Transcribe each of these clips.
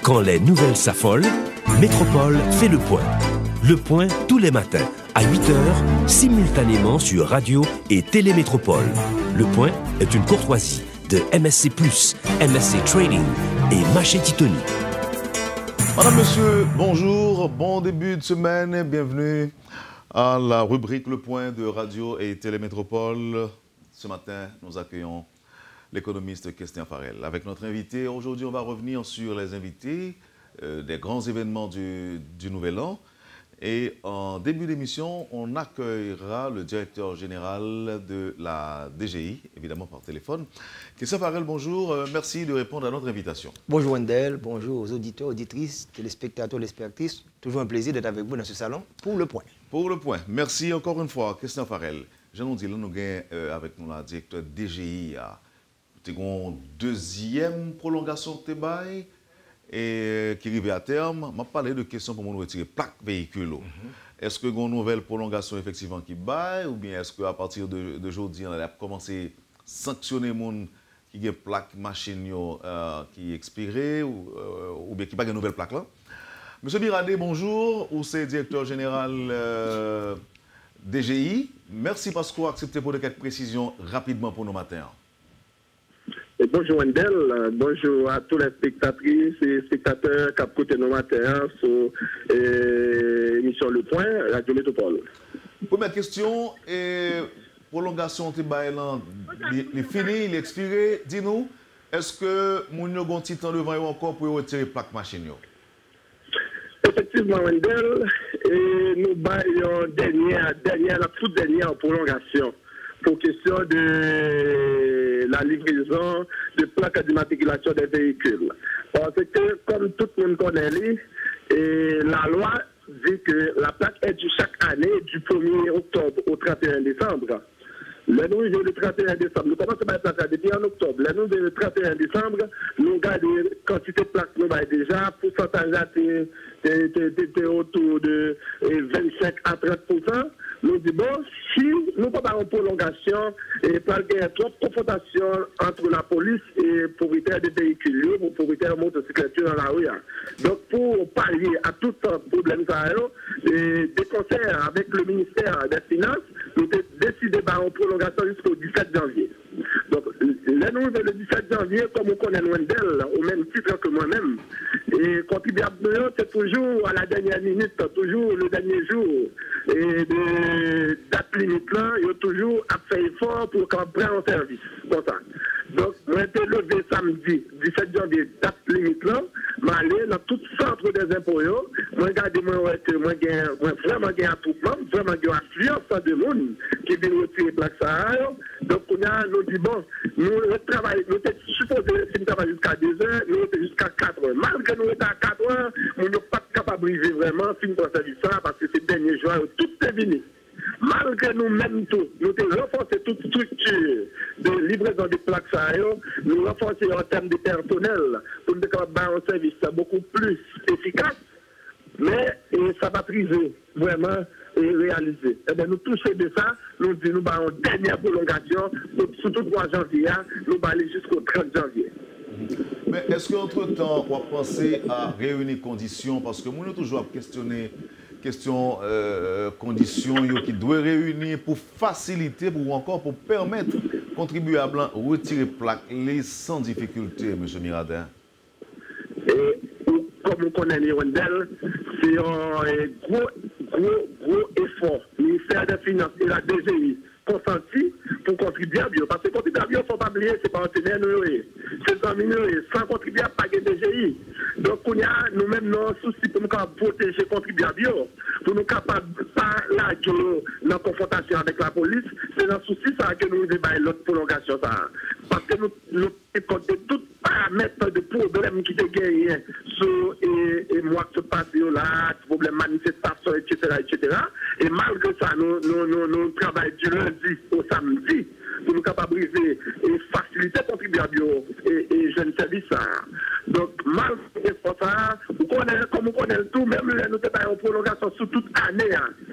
Quand les nouvelles s'affolent, Métropole fait le point. Le point tous les matins, à 8h, simultanément sur Radio et Télémétropole. Le point est une courtoisie de MSC+, MSC Trading et Maché Titoni. Madame, monsieur, bonjour, bon début de semaine, bienvenue à la rubrique Le Point de Radio et Télémétropole. Ce matin, nous accueillons l'économiste Christian Farel. Avec notre invité, aujourd'hui, on va revenir sur les invités des grands événements du Nouvel An. Et en début d'émission, on accueillera le directeur général de la DGI, évidemment par téléphone. Christian Farel, bonjour. Merci de répondre à notre invitation. Bonjour Wendell, bonjour aux auditeurs, auditrices, téléspectateurs, téléspectatrices. Toujours un plaisir d'être avec vous dans ce salon pour le point. Pour le point. Merci encore une fois, Christian Farel. Je nous dis, là, nous avons avec nous la directeur DGI. Nous avons une deuxième prolongation de bail et qui arrive à terme. Je vais parler de questions pour nous retirer plaque véhicule. Est-ce que vous avez une nouvelle prolongation effectivement qui baille ou bien est-ce qu'à partir de aujourd'hui, on a commencé à sanctionner les gens qui ont une plaque machine qui est expirée ou bien qui n'a pas de nouvelle plaque là? Monsieur Biradé, bonjour. Vous êtes directeur général DGI. Merci parce que vous avez accepté pour de quelques précisions rapidement pour nos matins. Et bonjour Wendell, bonjour à tous les spectatrices et spectateurs qui ont écouté nos matins sur l'émission Le Point, Radio Métropole. Première question, prolongation de Baïlan, il est fini, il est expiré. Dis-nous, est-ce que nous avons un petit temps devant encore pour retirer plaque machine? Effectivement, Wendell, nous baillons la toute dernière prolongation pour question de la livraison de plaques d'immatriculation des véhicules. Parce que, comme tout le monde connaît, la loi dit que la plaque est due chaque année du 1er octobre au 31 décembre. Le 31 décembre, nous commençons par la plaque depuis en octobre. Le 31 décembre, nous gardons la quantité de plaques nous avons déjà, pourcentage était autour de 25 à 30%. Nous disons, bon, si nous n'avons pas une prolongation, et pas qu'il y ait trop de confrontation entre la police et les propriétaires des véhicules, ou les propriétaires de motocyclettes dans la rue. Donc, pour pallier à tout ce problème, des conseils avec le ministère des Finances, nous avons décidé une prolongation jusqu'au 17 janvier. Donc, le 17 janvier, comme on connaît Wendell, au même titre que moi-même, et contribuable, c'est toujours à la dernière minute, toujours le dernier jour. Et de date limite là, il y a toujours à faire effort pour qu'on prenne en service. Comme ça. Donc, on a été levé samedi, 17 janvier, date limite là, je suis allé dans tout centre des impôts, je regarde que moi, vraiment un attroupement, vraiment une affluence de monde qui vient retirer plaque Sahara. Donc, on a nous dit, bon, nous travaillons, nous sommes supposés de travailler jusqu'à 2 heures, nous sommes jusqu'à 4 heures. Malgré nous sommes à 4 heures, nous ne sommes pas capables de vivre vraiment, finir pour service ça, parce que ces derniers jours, tout est fini. Malgré nous-mêmes tout, nous avons renforcé toute structure de livraison de plaques Sahara, nous renforcer en termes de personnel pour nous avoir un service beaucoup plus efficace, mais ça va priser vraiment et réaliser. Eh bien, nous touchons de ça, nous disons nous avons une dernière prolongation, surtout le 3 janvier, nous allons aller jusqu'au 30 janvier. Mais est-ce qu'entre-temps, on va penser à réunir conditions? Parce que nous avons toujours questionné conditions qui doivent réunir pour faciliter ou encore pour permettre aux contribuables de retirer plaques sans difficulté, M. Miradin. Et comme on connaît les Wendell, c'est un gros effort. Le ministère des Finances et la DGI consenti pour contribuer à bio. Parce que contribuables, il ne faut pas oublier, c'est partenaires nourris. C'est un mineur, sans contribuer à payer DGI. Donc, on a nous-mêmes nos soucis pour nous protéger les contribuables, pour nous capables de pas laguer dans confrontation avec la police. C'est un souci ça que nous débattons l'autre prolongation. Ça. Parce que nous comptons tous les paramètres de problèmes qui étaient gagnés sur et mois qui se passent là, problèmes manifestations, etc., etc. Et malgré ça, nous travaillons du lundi au samedi pour nous capabiliser et faciliter les contribuables et jeunes services. Donc, malgré ça, comme on connaît tout, même nous avons une prolongation sur toute année.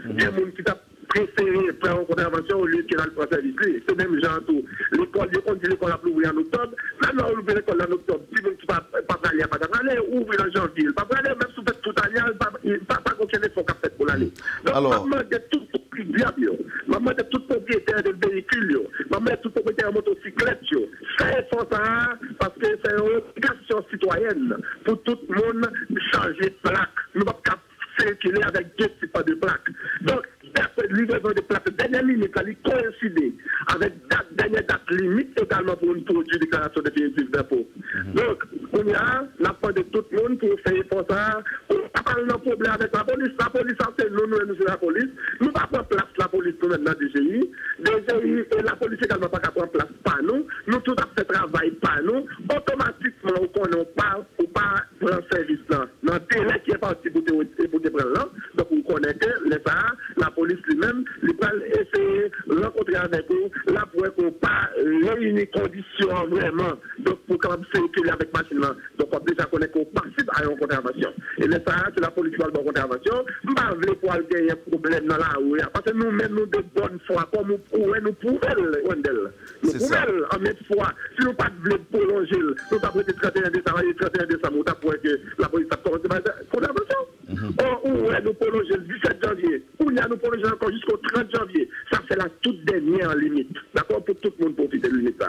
Il y a des gens qui préféré faire une contravention au lieu de dans le service. C'est même genre tout. L'école, on dit l'école a ouvert en octobre. Maintenant, on ouvre l'école en octobre. Si vous ne pouvez pas aller, aller ouvrir en janvier. Pas aller même sous tout année, pas aucun effort qu'a fait pour l'aller. Donc, Alors, maman de tout propriétaire, maman de tout propriétaire de véhicule, maman de tout propriétaire de motocyclette, fait effort ça parce que c'est une obligation citoyenne pour tout le monde changer de plaque. Nous ne pouvons pas circuler avec deux types de plaques. Donc, livraison de plaques, dernière limite, elle coïncide avec dernière date limite également pour une produit déclaration définitive d'impôt. Donc, on y a la part de tout le monde pour faire pour ça. On n'a pas de problème avec la police. La police, c'est nous c'est la police. Nous ne pouvons pas place la police pour maintenant DGI. DGI et la police également pas prendre place par nous. Nous tout à fait travail par nous. Automatiquement, on ne pas prendre service là. Dans le délai qui est parti pour te prendre là. Donc, on connaît que la police lui-même, il va essayer de rencontrer avec vous, là pour qu'on pas réunir conditions vraiment, donc pour quand même circuler avec machine là. Donc on déjà connaît qu'on participe à une contravention. Et là, ça, c'est la police qui va une contravention. Je ne vais pas pour gagner un problème dans la rue, parce que nous-mêmes, nous de bonne foi, comme nous pouvons, nous pouvons, en même fois, si nous ne pouvons pas prolonger, nous ne pouvons pas prêter 31 décembre, pour que la police a commencé à faire contravention. Or, nous prolonger le 17 janvier, nous prolonger encore jusqu'au 30 janvier. Ça, c'est la toute dernière limite. D'accord? Pour tout le monde profiter de limite.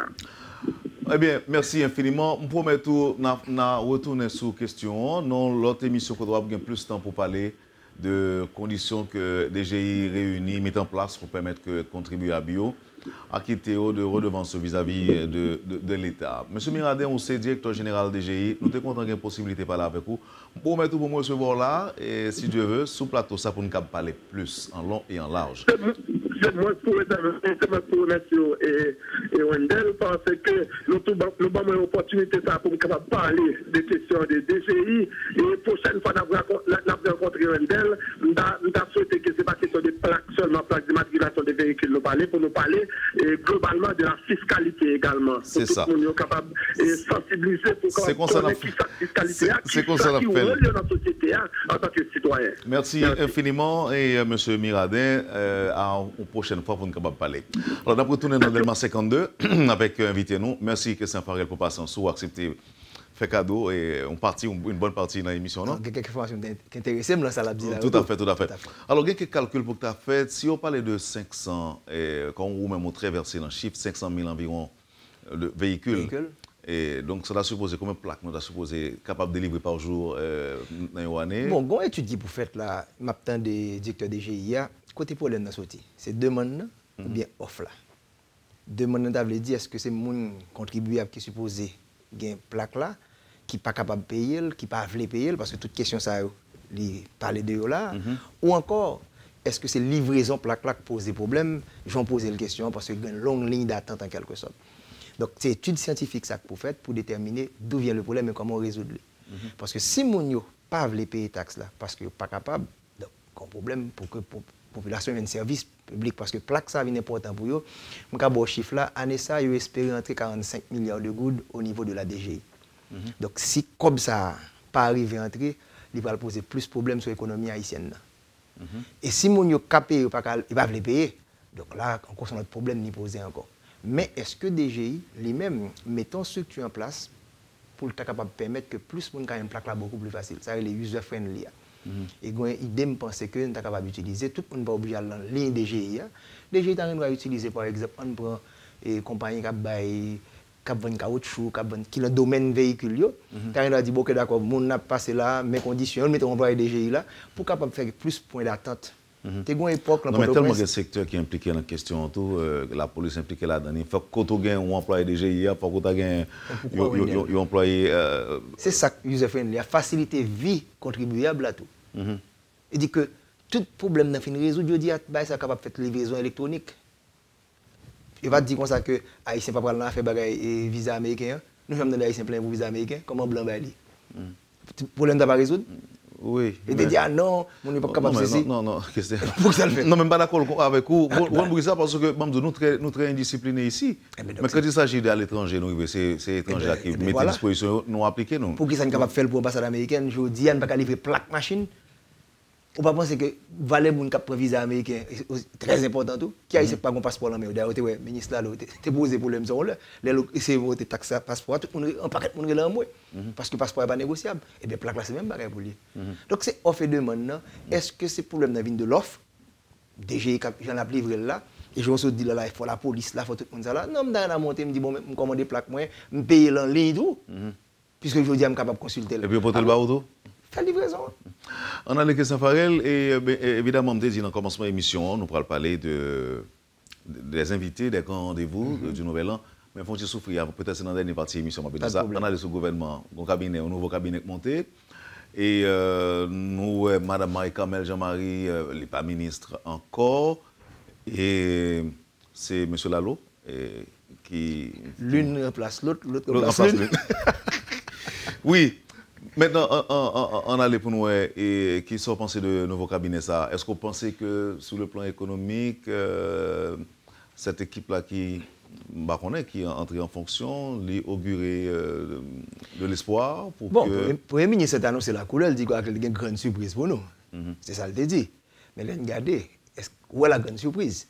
Eh bien, merci infiniment. Je promets tout, retourner sur la question. Dans l'autre émission, on doit avoir plus de temps pour parler de conditions que DGI réunit, met en place pour permettre que contribuables bio acquittés de redevances vis-à-vis de l'État. Monsieur Miradin, on est directeur général DGI. Nous sommes contents d'avoir une possibilité de parler avec vous. Pour mettre pour me recevoir là, et si Dieu veut, sous plateau, ça pour nous parler plus en long et en large. C'est moi pour Natio et Wendel parce que nous avons une opportunité pour nous parler des questions de DGI. Et prochaine fois, nous avons rencontré Wendel. Nous avons souhaité que ce n'est pas question de plaques seulement, plaques d'immatriculation des véhicules, pour nous parler et globalement de la fiscalité également. C'est ça. Pour nous capable de sensibiliser pour qu'on ait la fiscalité c'est comme ça qui dans la société en tant que citoyen. Merci infiniment et M. Miradin, à une prochaine fois pour nous parler. Alors, d'après retourner dans Delma 52 avec invité nous. Merci Christian Farel pour passer en sous, accepter fait cadeau et une bonne partie dans l'émission, non? Quelques informations qui intéressent, là, ça l'a dit. Tout à fait. Alors, quelques calculs pour que tu as fait. Si on parlait de 500, quand on même très versé dans le chiffre, 500 000 environ de véhicules. Et donc, ça a supposé combien de plaques nous a supposé capable de délivrer par jour dans une année? Bon, quand on étudie pour faire là, maintenant des directeurs de GIA, côté problème dans sorti, c'est demande ou bien offre là. Demande ça veut dire est-ce que c'est mon contribuable qui est supposé gagner plaque là, qui pas capable de payer, qui pas veut payer parce que toute question ça li parler de là, ou encore est-ce que c'est livraison plaque là qui pose des problèmes? Je vais poser la question parce qu'il y a une longue ligne d'attente en quelque sorte. Donc, c'est une étude scientifique ça pour faire pour déterminer d'où vient le problème et comment résoudre. Parce que si mon yo pas veut payer taxe là, parce que pas capable, donc un problème pour que la population ait un service public, parce que plaque ça est important pour eux. Je vais bon chiffre là, année ça, ils espèrent entrer 45 milliards de gouttes au niveau de la DGI. Donc, si comme ça pas arrivé à entrer, il va poser plus de problèmes sur l'économie haïtienne. Et si mon yo capé, il va pas payer. Donc là, encore c'est notre problème n'y poser encore. Mais est-ce que DGI, lui-même, mettons une structure en place pour être capable de permettre que plus de monde ait une plaque là beaucoup plus facile? Ça, c'est les user-friendly. Et l'idée, je pense que nous sommes capables d'utiliser, tout le monde va obligé à la ligne DGI. DGI, on va utiliser, par exemple, on prend une compagnie qui vend caoutchouc, qui a un domaine véhicule. On a dit, ok, d'accord, on a passé là, mes conditions, mettons employé DGI là, pour capable faire plus de points d'attente. C'est une époque. Non, mais tellement de secteurs qui sont impliqués dans la question, tout, la police est impliquée là-dedans. Il faut que quand on a un employé DGI, il faut que tu aies un employé. C'est ça, user-friendly, la facilité vie contribuable à tout. Il dit que tout problème n'a fini résoudre, il dit que ça capable de faire livraison électronique. Il va dire comme ça que Haïtien ne va pas faire bagaille visa américain. Nous sommes dans les Haïtiens plein pour visa américain. Comment blanc va aller? Le problème n'a pas résoudre? Oui. Il te dit, ah non, on n'est pas capable de faire ça. Non, qu'est-ce que c'est? Pour ça le fait. Non, même pas d'accord avec vous. Vous ça parce que nous sommes très indisciplinés ici. Mais quand il s'agit d'aller à l'étranger, c'est l'étranger qui met à disposition, nous appliquer. Pour qui ça n'est capable de faire pour l'ambassade américaine, je dis, on ne peut pas livrer plaque machine. On va penser que valet moun qui prend visa américain très important tout qui a pas un passeport là mais d'ailleurs ouais ministre là t'es posé problème ça là c'est voter taxe passeport tout monde en paquet monde là moi parce que passeport est pas négociable et bien plaque là c'est même bagarre pour lui. Donc c'est offre et demande est-ce que c'est problème dans vient de l'offre DG j'en a livré là et je me suis dit là il faut la police là faut tout le monde ça là non m'd'a monter me dit bon me commander plaque moi me payer en ligne tout puisque je dis I'm capable de consulter et puis pour le bateau faire livraison. On a les questions Farel et évidemment, on dit dans le commencement de l'émission, nous pourrons parler des invités, des grands rendez-vous du Nouvel An. Mais il faut souffrir, peut-être c'est dans la dernière partie de l'émission. On a le sous-gouvernement, un nouveau cabinet monté. Et nous, Mme Marie-Carmel Jean-Marie, n'est pas ministre encore. Et c'est M. Lalo qui... L'une remplace l'autre, l'autre remplace l'une. Oui. Maintenant, on allait pour nous et qui sont pensés de nouveau cabinet ça. Est-ce que vous pensez que sur le plan économique, cette équipe-là qui est entrée en fonction, lui augurer de l'espoir pour bon, que... le Premier ministre a annoncé la couleur, il dit qu'il y a une grande surprise pour nous. C'est ça qu'il dit. Mais là, regardez, où est la grande surprise?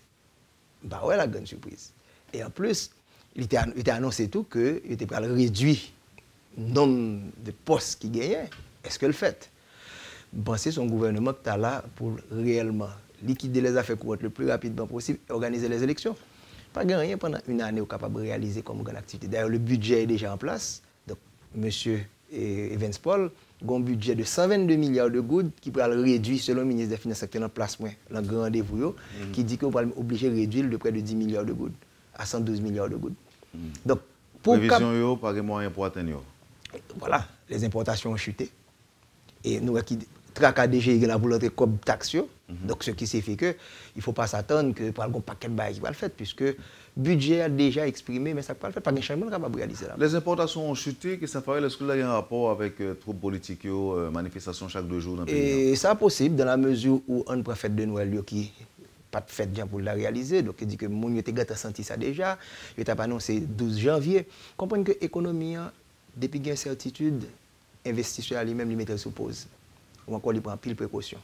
Bah, où est la grande surprise? Et en plus, il était annoncé tout qu'il était prêt à réduire nombre de postes qui gagnaient, est-ce que le fait? Pensez son gouvernement qui est là pour réellement liquider les affaires courantes le plus rapidement possible et organiser les élections. Pas gagner pendant une année capable de réaliser comme grande activité. D'ailleurs, le budget est déjà en place. Donc, M. Evans Paul a un budget de 122 milliards de gouttes qui pourra le réduire selon le ministre des Finances qui est en place, le grand rendez-vous, qui dit qu'on va obliger de réduire de près de 10 milliards de gouttes à 112 milliards de gouttes. Donc, pour prévision, pas de moyens pour atteindre. Voilà, les importations ont chuté. Et nous, qui DG, il a voulu entrer comme taxe. Donc, ce qui s'est fait que il ne faut pas s'attendre que par exemple, un paquet de bail qui va le faire, puisque le budget a déjà exprimé, mais ça ne peut pas le faire. Pas de changement capable de réaliser là. Les importations ont chuté, que ça ferait, est-ce que là, il y a un rapport avec troupes politiques, manifestations chaque 2 jours dans le pays? Et ça possible, dans la mesure où on peut faire de Noël qui pas de fête pour la réaliser. Donc, il dit que mon était senti ça déjà. Il a annoncé 12 janvier. Comprenez que l'économie, depuis qu'il y a une certitude, investisseur lui-même lui mettre sous pause. Ou encore, il prend pile précaution.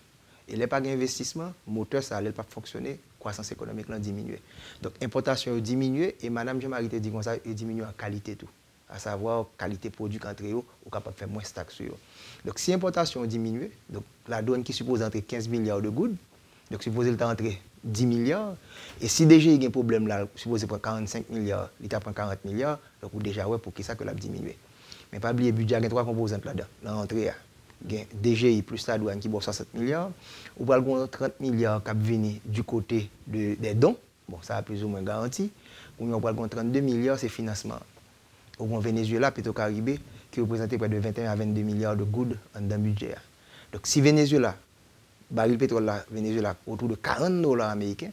Et il n'y a pas d'investissement, le moteur, ça n'allait pas fonctionner, croissance économique là diminuer. Donc, importation a diminué et Mme Jean-Marie dit comme ça, il diminue en qualité tout. À savoir, qualité produit entre eux, ou capable de faire moins de taxes sur eux. Donc, si l'importation diminue, donc la douane qui suppose entrer 15 milliards de gouttes, donc supposé le temps entrer 10 milliards. Et si déjà il y a un problème là, supposé prendre 45 milliards, l'État prend 40 milliards, donc déjà, ouais, pour qui ça que l'a diminué. Mais pas oublier, le budget, il y a 3 composantes là-dedans. Dans l'entrée, il y a DGI plus la douane qui boit 60 milliards. Ou pas 30 milliards qui viennent du côté des dons. Bon, ça a plus ou moins garanti. Ou on va 32 milliards, c'est financement. Au Venezuela, Petro-Caribé, qui représentait près de 21 à 22 milliards de gouttes dans le budget. Donc, si Venezuela, baril pétrole là, Venezuela, autour de 40 dollars américains,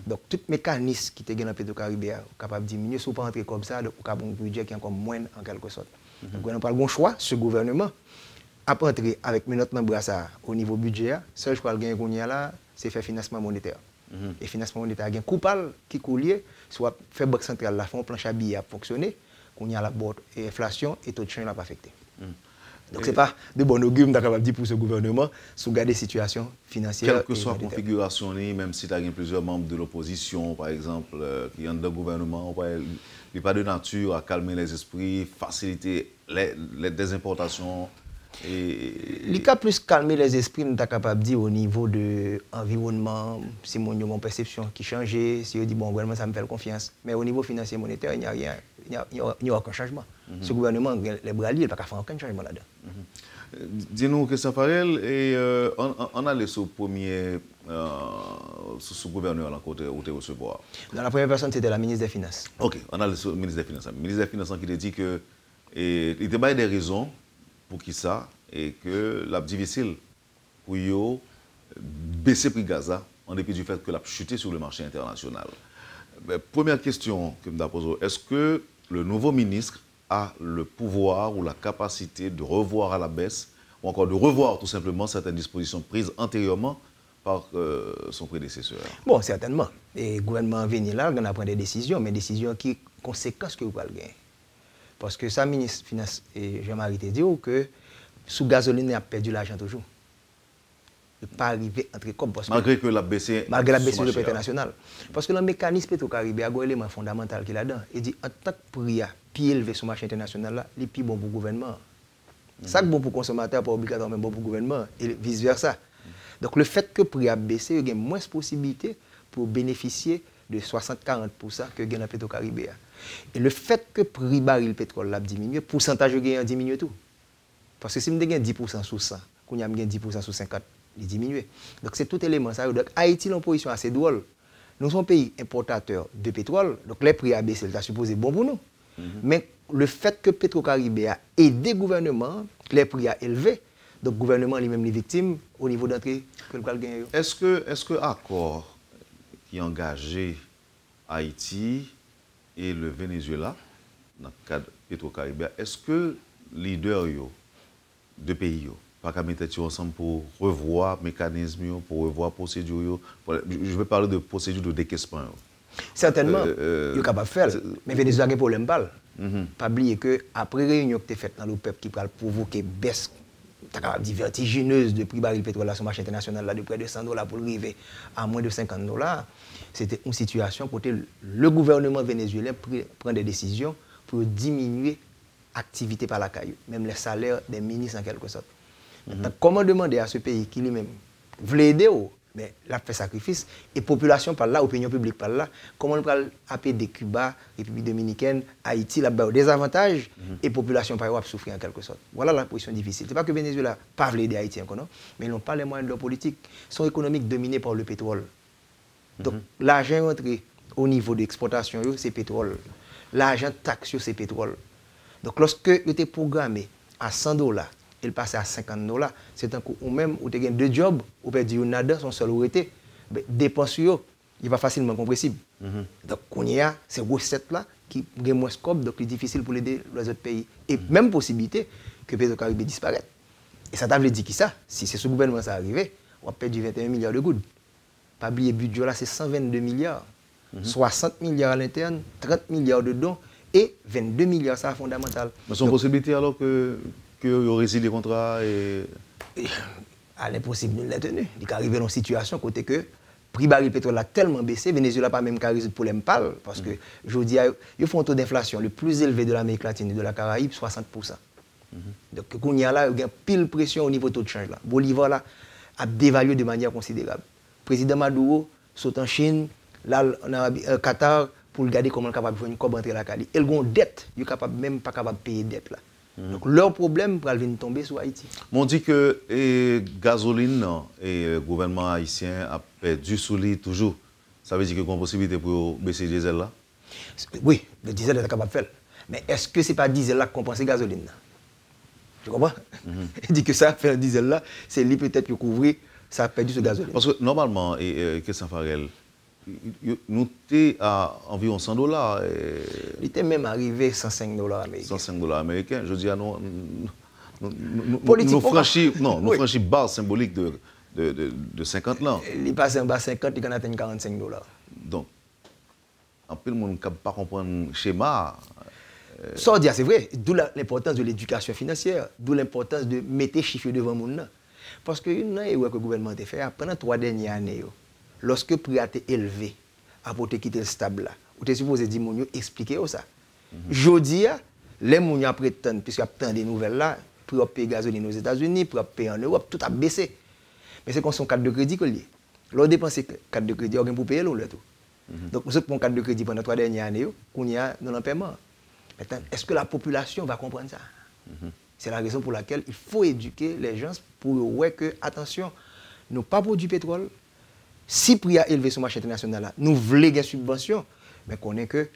donc, tout mécanisme qui était dans le Petro-Caribé est capable de diminuer, si vous ne pas entrer comme ça, donc, vous avez un budget qui est encore moins en quelque sorte. Donc, on n'a pas le bon choix, ce gouvernement, à entrer avec notre membre au niveau budget, seul choix qu'on a là, c'est faire financement monétaire. Et financement monétaire, il y a un coupable qui coule, soit faire Banque centrale, la fond planche à billets à fonctionner, qu'on y a la inflation et taux de change n'a pas affecté. Donc, ce n'est pas de bon augure, on est capable de dire pour ce gouvernement, sous garder situation financière. Quelle que soit la configuration, même si tu as plusieurs membres de l'opposition, par exemple, qui ont dans le gouvernement, il n'est pas de nature à calmer les esprits, faciliter les importations. Il a plus calmer les esprits, on est capable de dire au niveau de l'environnement, si mon a une perception qui change, si on dit bon, le gouvernement, ça me fait confiance. Mais au niveau financier et monétaire, il n'y a rien, il n'y a aucun changement. Ce gouvernement, les bras liés, il ne peut pas faire aucun changement là-dedans. Dis-nous, Christian Farel, et on a laissé au premier sous-gouverneur où tu recevoir. Dans la première personne, c'était la ministre des Finances. Ok, on a laissé au ministre des Finances. Le ministre des Finances qui te dit que il y a des raisons pour qui ça, et que c'est difficile pour eux baisser le prix Gaza en dépit du fait que l'a chuté sur le marché international. Mais première question que je me pose, est-ce que le nouveau ministre a le pouvoir ou la capacité de revoir à la baisse ou encore de revoir tout simplement certaines dispositions prises antérieurement par son prédécesseur? Bon, certainement. Et le gouvernement venu là, on a pris des décisions, mais des décisions qui conséquences que vous pouvez gagner. Parce que ça, ministre des Finances et Jean-Marie te dit que sous gasoline, il a perdu l'argent toujours. ne pas arriver à entrer comme malgré que la baissé malgré la baisse du prix international. Parce que le mécanisme Petro-Caribé a un élément fondamental qui est là-dedans. Il dit en tant que prix plus élevé sur le marché international, là, il est plus bon pour le gouvernement. Ça qui est bon pour le consommateur, pas obligatoirement bon pour le gouvernement, et vice-versa. Donc le fait que le prix a baissé, il y a moins de possibilités pour bénéficier de 60-40% que gagne la Petro-Caribé. Et le fait que le prix baril pétrole a diminué, le pourcentage de gain a diminué tout. Parce que si je gagne 10% sur 100, quand on a 10% sur 50, il diminue. Donc c'est tout élément ça. Donc Haïti est en position assez drôle. Nous sommes un pays importateur de pétrole, donc les prix a baissé, c'est supposé bon pour nous. Mais le fait que Petro-Caribé a aidé le gouvernement, les prix a élevé, donc le gouvernement lui-même les victimes au niveau d'entrée que le gagne. Est-ce que l'accord qui a engagé Haïti et le Venezuela dans le cadre Petro-Caribé, est-ce que les leaders de pays pas qu'à mettre ensemble pour revoir le mécanisme, pour revoir la procédure? Je vais parler de procédure de décaissement. Certainement, il est capable de faire. Mais Venezuela a un problème. Pas oublier qu'après la réunion qui est faite dans le peuple qui va provoquer baisse vertigineuse de prix baril pétrole sur le marché international là, de près de $100 pour arriver à moins de $50, c'était une situation où le gouvernement vénézuélien prend des décisions pour diminuer l'activité par la caillou, même les salaires des ministres en quelque sorte. Comment demander à ce pays qui lui-même voulait aider, mais il a fait sacrifice, et la population par là, l'opinion publique par là, comment on peut appeler des Cuba, République dominicaine, Haïti, là-bas, des avantages, et la population par là souffrir en quelque sorte. Voilà la position difficile. Ce n'est pas que Venezuela n'a pas voulu aider Haïti, mais ils n'ont pas les moyens de leur politique. Ils sont économiques dominés par le pétrole. Donc l'argent entré au niveau de l'exportation, c'est pétrole. L'argent taxe, c'est pétrole. Donc lorsque il était programmé à $100, il passe à $50, c'est un coup ou même où tu as deux jobs, ou peut dire nada, son seul été, dépenses, il va facilement compressible. Donc, on y a ces recettes-là qui ont moins de scope, donc c'est difficile pour aider les autres pays. Et même possibilité que Petro-Caribé disparaisse. Et ça t'a dit qui ça? Si c'est ce gouvernement ça arrivé, on va perdre 21 milliards de gouttes. Pas oublier le budget là, c'est 122 milliards. 60 milliards à l'interne, 30 milliards de dons et 22 milliards, ça fondamental. Mais c'est une possibilité alors que vous résilient les contrats et... À l'impossible de la tenue. Il est arrivé dans une situation côté que le prix baril pétrole a tellement baissé, Venezuela n'a pas même qu'à résoudre le problème pâle, parce que je dis, ils font un taux d'inflation le plus élevé de l'Amérique latine et de la Caraïbe, 60%. Donc, quand il y a là, il y a pile pression au niveau du taux de change. Là. Bolivar là, a dévalué de manière considérable. Le président Maduro saute en Chine, là, en Qatar, pour regarder comment il est capable de faire une cobe entre la Cali. Ils ont une dette, ils ne sont même pas capables de payer la dette. Là. Donc, leur problème va venir tomber sur Haïti. On dit que la gasoline et le gouvernement haïtien a perdu sous lui toujours. Ça veut dire qu'il y a une possibilité pour baisser le diesel là? Oui, le diesel est capable de faire. Mais est-ce que ce n'est pas le diesel là qui compense la gasoline? Tu comprends? Il dit que ça, faire le diesel là, c'est lui peut-être qui couvre, ça a perdu ce gasoline. Parce que normalement, Christian Farel, nous sommes à environ $100. Il était même arrivé $105 américains. $105 américains. Je dis à nous franchissons barre symbolique de 50 ans. Il passe en bas 50, il en atteint $45. Donc, en peu de monde ne peut pas comprendre le schéma. Ça, c'est vrai. D'où l'importance de l'éducation financière, d'où l'importance de mettre les chiffres devant le monde. Parce que que le gouvernement a fait pendant 3 dernières années. Lorsque le prix a été élevé, après quitter le stable là, vous êtes supposé dire mon expliquer ça. Jodi les gens prétendent puisqu'il y a tant de nouvelles là, pour payer gasoline aux États-Unis, pour payer en Europe, tout a baissé. Mais c'est comme son carte de crédit que lié. L'on dépense carte de crédit pour payer l'eau tout. Donc nous avons carte de crédit pendant 3 dernières années, qu'on y a dans le paiement. Maintenant, est-ce que la population va comprendre ça? C'est la raison pour laquelle il faut éduquer les gens pour voir que attention, nous pas pour du pétrole. Si le prix a élevé sur le marché international, nous voulons des subventions, mais qu'on est que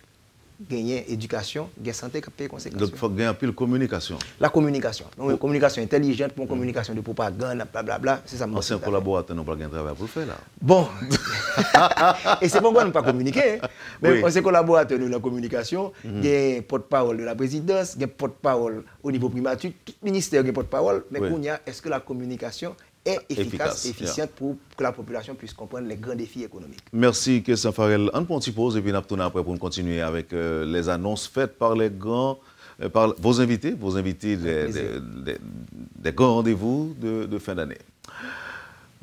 gagner éducation, gagner santé, qui paye conséquences. Donc il faut gagner un peu de communication. La communication. Donc, une communication intelligente, pour une communication de propagande, blablabla, c'est ça. Ancien collaborateur, nous n'avons pas de travail pour le faire là. Bon. Et c'est pourquoi nous ne pas communiquer. Mais ancien collaborateur de la communication, il y a porte-parole de la présidence, il y a porte-parole au niveau primature, tout ministère a porte-parole, mais est-ce que la communication est efficace, efficiente pour que la population puisse comprendre les grands défis économiques. Merci, Christian Farel. On peut pause et puis nous retournons après pour continuer avec les annonces faites par les grands, par vos invités des grands rendez-vous de fin d'année.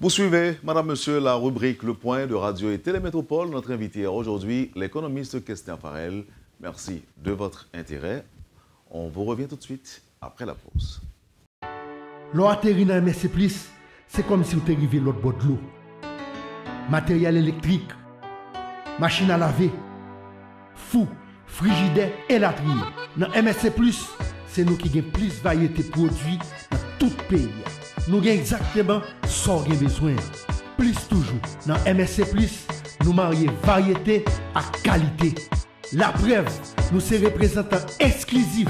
Vous suivez, madame, monsieur, la rubrique Le Point de Radio et Télémétropole. Notre invité aujourd'hui, l'économiste Christian Farel. Merci de votre intérêt. On vous revient tout de suite après la pause. L'eau atterrit dans MSC+, c'est comme si vous étiez arrivé l'autre bord de l'eau. Matériel électrique, machine à laver, fou, frigidaire et latrine. Dans MSC+, c'est nous qui avons plus de variété de produits dans tout le pays. Nous avons exactement ce qu'on a besoin. Plus toujours. Dans MSC+, nous marions variété à qualité. La preuve, nous sommes représentants exclusifs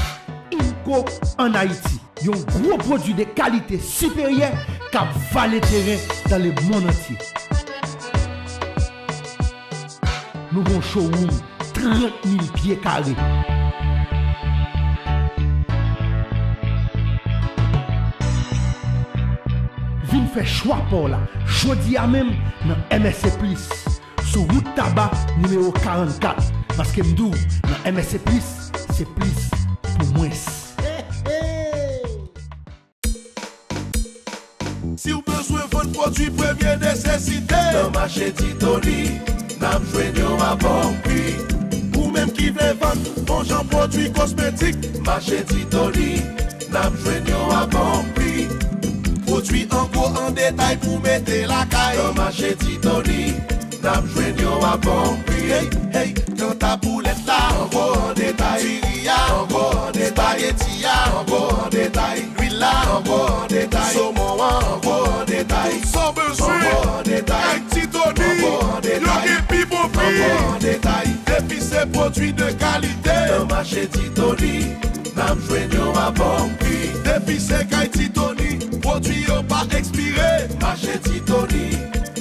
INCO en Haïti. Un gros produit de qualité supérieure qui a valé terrain dans le monde entier. Nous avons un showroom 30 000 pieds carrés. Vin fait choix pour là. Jodi à même dans MSC+. Sur route tabac numéro 44. Parce que m'dou, dans MSC+, c'est plus pour moins. Si vous besoin de votre produit première nécessité, dans marché Titoni, n'a joué à bon prix. Ou même qui veut vendre, bon genre produits cosmétiques, marché Titoni, n'a joué à bon prix. Produits en gros en détail pour mettre la caille, dans marché Titoni, n'a joué à bon prix. Hey, hey, dans ta boulette là, en gros en détail, Syria, en gros en détail, Etia, en gros en détail, l'huile là, en gros en détail, saumon en gros en détail, sans besoin, en gros en détail, Titoni, en gros en détail, depuis ces produits de qualité, dans marché Titoni, n'a joué à bon prix, depuis ces cailles Titoni, produits pas expiré, marché Titoni,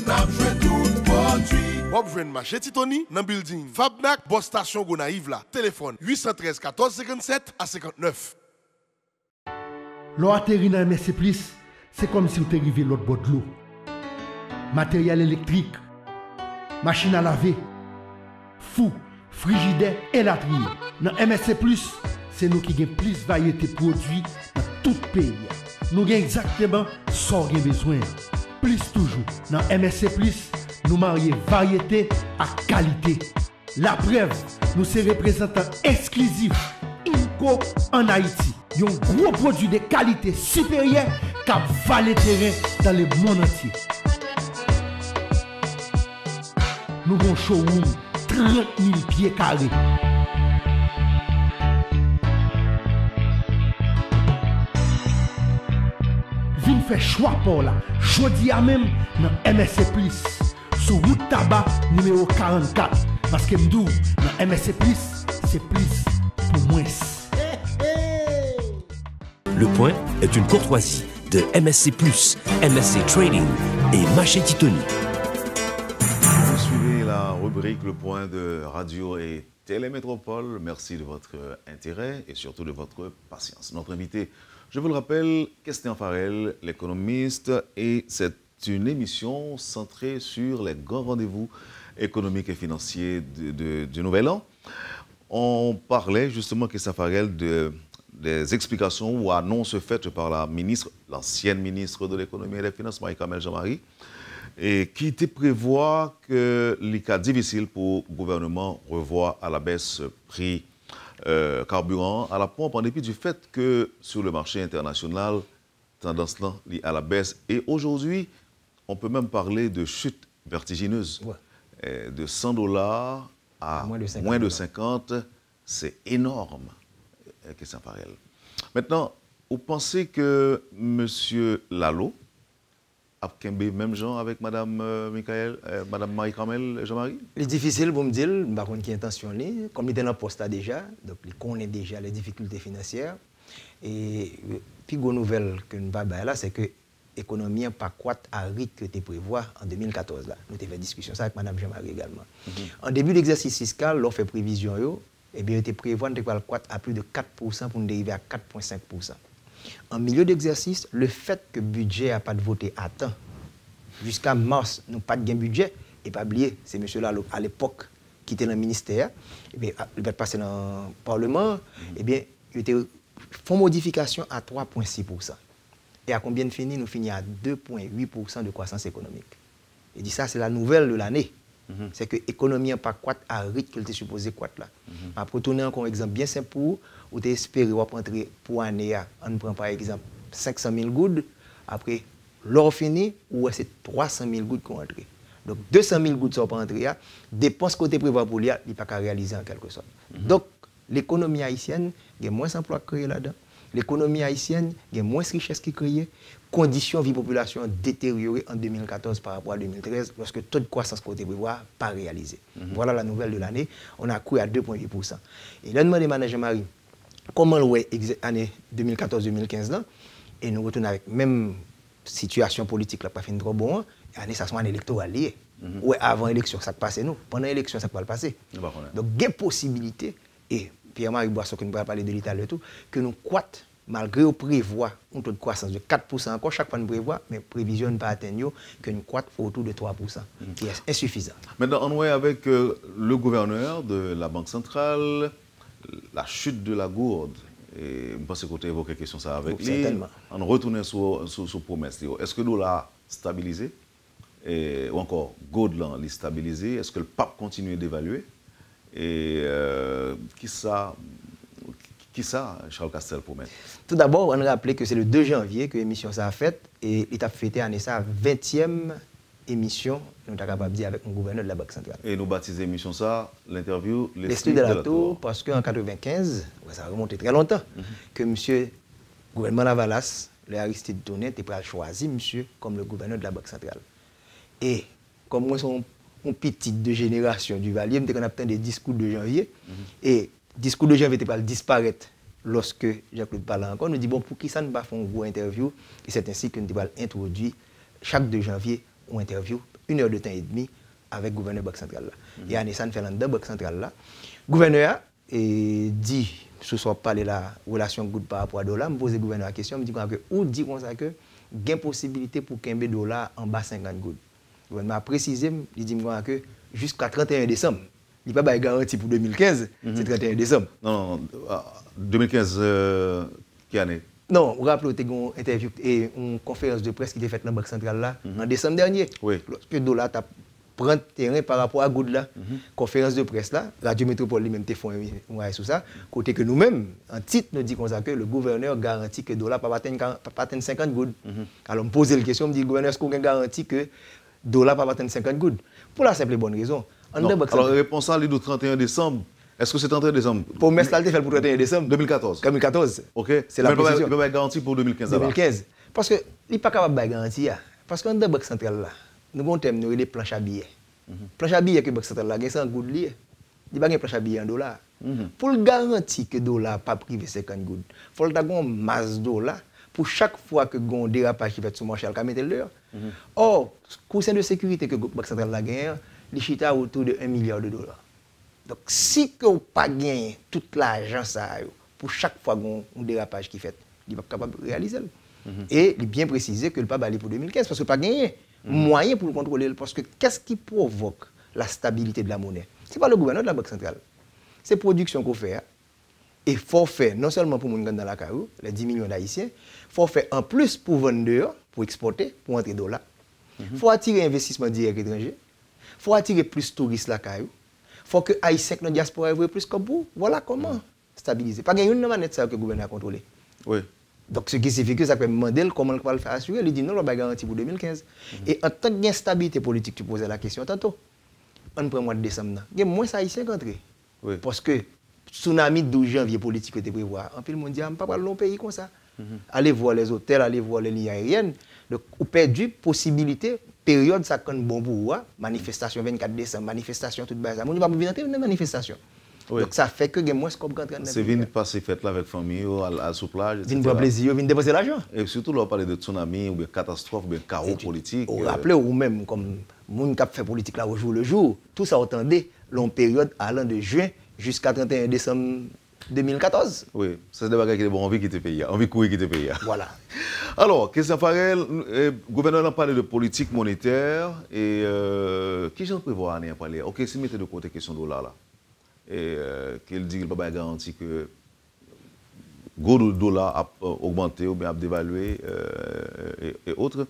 n'a joué tout produit. Bob Jeune marché Titoni, dans building Fabnac, Boss Station Gonaïve là. Téléphone 813 14 57 à 59. L'eau atterrit dans MSC+, c'est comme si vous étiez arrivé l'autre bord de l'eau. Matériel électrique, machine à laver, fou, frigidaire et latrine. Dans MSC+, c'est nous qui avons plus de variété de produits dans tout le pays. Nous avons exactement ce qu'on a besoin. Plus toujours. Dans MSC+, nous marions variété à qualité. La preuve, nous sommes représentants exclusifs INCO en Haïti. Un gros produit de qualité supérieure qui a valé terrain dans le monde entier. Nous avons un showroom 30 000 pieds carrés. Vin fait choix pour là. Jodi à même dans MSC+. Sur route tabac numéro 44. Parce que m'dou, dans MSC+, c'est plus pour moins. Le Point est une courtoisie de MSC+, MSC Trading et Marché Titoni. Vous suivez la rubrique Le Point de Radio et Télémétropole. Merci de votre intérêt et surtout de votre patience. Notre invité, je vous le rappelle, Christian Farel, l'économiste, et c'est une émission centrée sur les grands rendez-vous économiques et financiers du Nouvel An. On parlait justement, Christian Farel, des explications ou annonces faites par la ministre, l'ancienne ministre de l'économie et des finances, Marie-Kamel Jean-Marie, et qui prévoit que les cas difficiles pour le gouvernement revoient à la baisse prix carburant à la pompe, en dépit du fait que sur le marché international, tendance là liée à la baisse. Et aujourd'hui, on peut même parler de chute vertigineuse. Ouais. De $100 à moins de 50, c'est énorme, Christian Farel. Maintenant, vous pensez que M. Lalo a kembe même genre avec Mme Mme Marie-Kamel Jean-Marie? C'est difficile pour me dire, je ne sais pas quelle intention est. Comme il était dans le poste déjà, donc il connaît déjà les difficultés financières. Et puis, la nouvelle que nous avons là, c'est que l'économie n'a pas croître à rythme que tu prévois en 2014. Là. Nous avons fait discussion ça avec Mme Jean-Marie également. En début d'exercice fiscal, l'on fait prévision, eh bien, tu prévois de croître à plus de 4% pour nous dériver à 4,5%. En milieu d'exercice, le fait que le budget n'a pas de voté à temps, jusqu'à mars, nous n'avons pas de gain budget, et pas oublier, c'est M. Lalo à l'époque qui était dans le ministère, et bien, il va passer dans le Parlement, et bien, il était font modification à 3,6%. Et à combien de fini? Nous finissons à 2,8% de croissance économique. Et dit ça, c'est la nouvelle de l'année. C'est que l'économie n'a pas croître à rythme qu'elle était supposée croître là. Après, tourner encore un exemple bien simple pour vous espérer rentrer pour l'année, on prend par exemple 500 000 gouttes. Après, l'or fini, ou c'est 300 000 gouttes qui ont entré. Donc 200 000 gouttes sont pas entrées. Dépenses côté prévoir pour l'IA, il n'y a pas qu'à réaliser en quelque sorte. Donc, l'économie haïtienne, il y a moins d'emplois créés là-dedans. L'économie haïtienne, il y a moins de richesses qui créées. Conditions de vie population détériorées en 2014 par rapport à 2013, lorsque le taux de croissance côté prévoir pas réalisé. Voilà la nouvelle de l'année. On a couru à 2,8%. Et là, demande manager Marie, comment l'année 2014-2015 là, et nous retournons avec même situation politique là, pas fin trop bon, année ça soit électoral lié. Ouais, avant l'élection, ça passe nous. Pendant l'élection, ça peut pas le passer. Donc, il y a une possibilité, et Pierre-Marie Boisseau, qui nous va parler de l'État et tout, que nous croître, malgré qu'on prévoit un taux de croissance de 4% encore, chaque fois nous prévoit, mais prévision ne pas atteindre, que nous croître autour de 3%, qui est insuffisant. Maintenant, on est avec le gouverneur de la Banque centrale, la chute de la gourde. Et je pense que vous avez évoqué quelque chose avec lui. On retourne sur promesse. Est-ce que nous l'avons stabilisé? Ou encore, gourde l'a stabilisé? Est-ce que le pape continue d'évaluer? Et qui ça, Charles Castel, promet? Tout d'abord, on rappelle que c'est le 2 janvier que l'émission ça a faite et l'État a fêté année ça 20e émission, nous sommes capables de dire avec le gouverneur de la Banque centrale. Et nous baptisons l'émission ça, l'interview, l'esprit de la tour, parce qu'en 1995, ça a remonté très longtemps, que monsieur gouvernement Lavalas, Aristide Tonnet, était prêt à choisir monsieur comme le gouverneur de la Banque centrale. Et comme moi, son petit de génération du Valier, nous avons des discours de janvier. Et le discours de janvier était pas disparaître lorsque Jean-Claude parlait encore. Nous dit bon, pour qui ça ne va pas faire une grosse interview? Et c'est ainsi que nous avons introduit chaque 2 janvier une interview, 1 heure de temps et demi avec le gouverneur de la Banque centrale. Et à Nissan fait dans la Banque centrale. Le gouverneur dit, ce soir, parler de la relation good par rapport à dollar, me pose le gouverneur la question, me dit que, ou dit comme ça que, il y a une possibilité pour qu'un dollar en bas 50 gouttes. Le gouvernement a précisé, il dit que jusqu'à 31 décembre, il n'y a pas de garantie pour 2015, c'est 31 décembre. Non, 2015, quelle année? Non, vous rappelez, il y a une interview et une conférence de presse qui était faite dans la Banque centrale là, en décembre dernier. Oui. Lorsque le dollar a pris terrain par rapport à Goud là, conférence de presse là, Radio Métropole lui-même a fait un sur ça, côté que nous-mêmes, en titre, nous disons que le gouverneur garantit que le dollar ne peut pas atteindre 50 Goud. Alors, me poser la question, me dit, le gouverneur, est-ce qu'on garantit que le dollar ne peut pas atteindre 50 Goud? Pour la simple et bonne raison. Alors, la réponse à l'île du 31 décembre. Est-ce que c'est 31 décembre? Pour mettre ça, fait pour 31 décembre. 2014. 2014. OK. C'est la précision. Il peut pas garantie pour 2015. 2015. Parce que il n'est pas capable de garantir. Parce qu'en Banque centrale là, nous avons un thème, nous les planches à billets. Planche à billets que Banque centrale là, c'est un goud lié. Il n'y a pas de planche à billets en dollars. Pour garantir que le dollar n'a pas privé 50 gouttes, il faut avoir une masse de dollars pour chaque fois que il y a un dérapage qui va être sur le marché, il faut mettre l'heure. Or, le conseil de sécurité que la Banque centrale a gagné, il chita autour de $1 milliard. Donc, si on n'a pas gagné tout l'argent pour chaque fois qu'il y a un dérapage qui fait, il n'est pas capable de réaliser. Et il est bien précisé que le pas aller pour 2015 parce qu'il n'a pas gagné moyen pour le contrôler. Parce que qu'est-ce qui provoque la stabilité de la monnaie? Ce n'est pas le gouverneur de la Banque centrale. C'est la production qu'on fait. Et il faut faire, non seulement pour les gens dans la carreau, les 10 millions d'Haïtiens, il faut faire en plus pour vendre dehors, pour exporter, pour entrer dollars. Il faut attirer investissement direct étranger. Il faut attirer plus de touristes la carreau. Il faut que Haïtiens dans la diaspora aient plus comme vous. Voilà comment stabiliser. Pas qu'il y a une manette que le gouvernement a contrôlé. Oui. Donc, ce qui signifie que ça peut demander comment on va le faire assurer. Il dit non, on va garantir pour 2015. Et en tant qu'instabilité politique, tu posais la question tantôt. On prend le mois de décembre. Il y a moins d'Haïtiens qui entrent. Oui. Parce que tsunami 12 janvier politique était prévu. En plus, le monde dit, on ne peut pas aller pays comme ça. Allez voir les hôtels, allez voir les lignes aériennes. Donc, on perdu possibilité, période, ça compte bon pour vous. Manifestation 24 décembre, manifestation toute base. On ne va pas venir dans manifestation. Oui. Donc ça fait que moins comme quand c'est venir passer fête là avec famille à sous plage. Venir prendre plaisir, venir dépenser l'argent. Et surtout là on parle de tsunami ou de catastrophe ou de chaos politique. Vous rappelez ou même comme moun qui fait politique là au jour le jour, tout ça attendait longue période allant de juin jusqu'à 31 décembre 2014. Oui, c'est des bagages qui étaient bon envie quitter pays, envie courir quitter pays. Voilà. Alors, Christian Farel, le gouverneur a parlé de politique monétaire et qui j'en prévoit à parler. OK, si mettez de côté question dollar là. Et qu'il dit qu'il ne peut pas garantir que gros dollar a augmenté ou bien a dévalué et autres.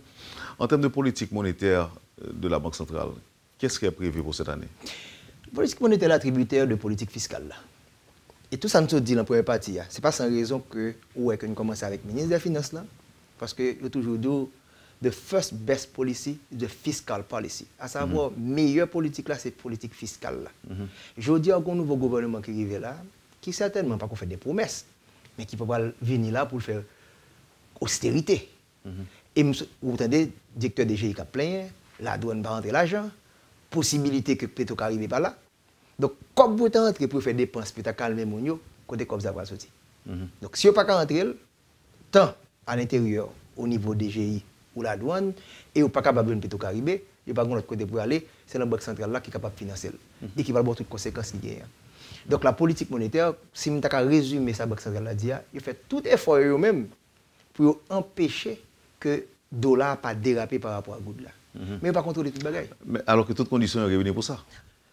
En termes de politique monétaire de la Banque centrale, qu'est-ce qui est prévu pour cette année? La politique monétaire est tributaire de politique fiscale. Là. Et tout ça, nous dit dans la première partie, ce n'est pas sans raison que nous commençons avec le ministre des Finances, là, parce que nous toujours dit the first best policy is the fiscal policy. À savoir, meilleure politique, là, c'est politique fiscale. Là. Je dis à un nouveau gouvernement qui arrive là, qui certainement pas qu'on fait des promesses, mais qui peut pas venir là pour faire austérité. Et vous entendez, directeur des GIE qui a plein, la douane va rentrer l'argent, possibilité que Petro arrive par là. Donc, comme vous entrez pour faire des dépenses, pour calmer mon yo, côté comme ça va sortir. Donc, si vous n'avez pas rentrer, tant à l'intérieur, au niveau des GIE ou la douane, et vous n'avez pas capable de Petro arriver, il n'y a pas de l'autre côté pour aller, c'est la Banque centrale là qui est capable de financer et qui va avoir toutes les conséquences qui gagnent. Donc, la politique monétaire, si vous avez résumé ça, la Banque centrale a dit, il fait tout effort eux-mêmes pour empêcher que le dollar pas déraper par rapport à Goud là. Mais pas contrôler tout le bagage. Mais alors que toutes conditions sont réunies pour ça.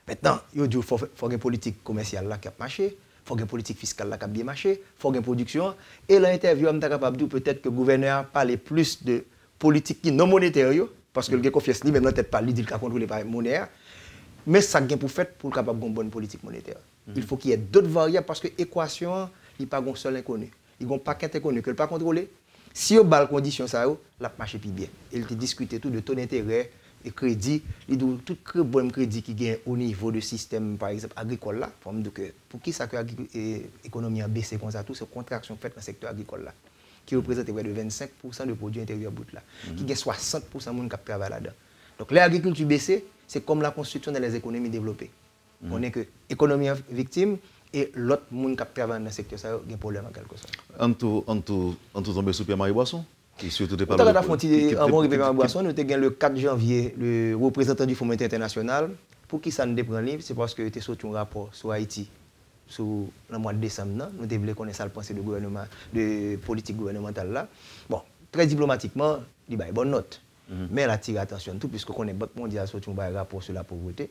Maintenant, il faut une politique commerciale là qui a marché, il faut une politique fiscale là qui a bien marché, il faut une production. Et l'interview, on est capable de dire peut-être que le gouverneur parle plus de politique non monétaire, parce que le gars confiance lui, même peut-être pas lui dire qu'il a contrôlé par monnaie. Mais ça gagne pour faire pour capable une bonne politique monétaire. Il faut qu'il y ait d'autres variables parce que l'équation, il n'y a pas un seul inconnu. Il n'y a pas qu'un inconnu que ne pas contrôler. Si on a les conditions, ça la marche plus bien. Il a discuté tout de taux d'intérêt et crédit. Il dit tout bon crédit qui gagne au niveau du système, par exemple, agricole là. Pour qui ça que l'économie a baissé comme ça, tout ces contractions faites dans le secteur agricole là, qui représente près de 25% du produit intérieur brut là, qui gagne 60% de monde qui travaille là-dedans. Donc l'agriculture baissée, c'est comme la construction dans les économies développées. On est que l'économie victime et l'autre monde qui travaille dans le secteur, ça a un problème en quelque sorte. En tout tombé sous Pierre-Marie Boisson, qui surtout des avant de Pierre-Marie Boisson, nous avons le 4 janvier le représentant du Fonds monétaire international. Pour qui ça nous dépend livre, c'est parce que tu as sorti un rapport sur Haïti sur le mois de décembre. Nous devons connaître la pensée de politique gouvernementale là. Bon, très diplomatiquement, il y a une bonne note. Mais elle attire attention tout, puisque la Banque mondiale a sorti un rapport sur la pauvreté.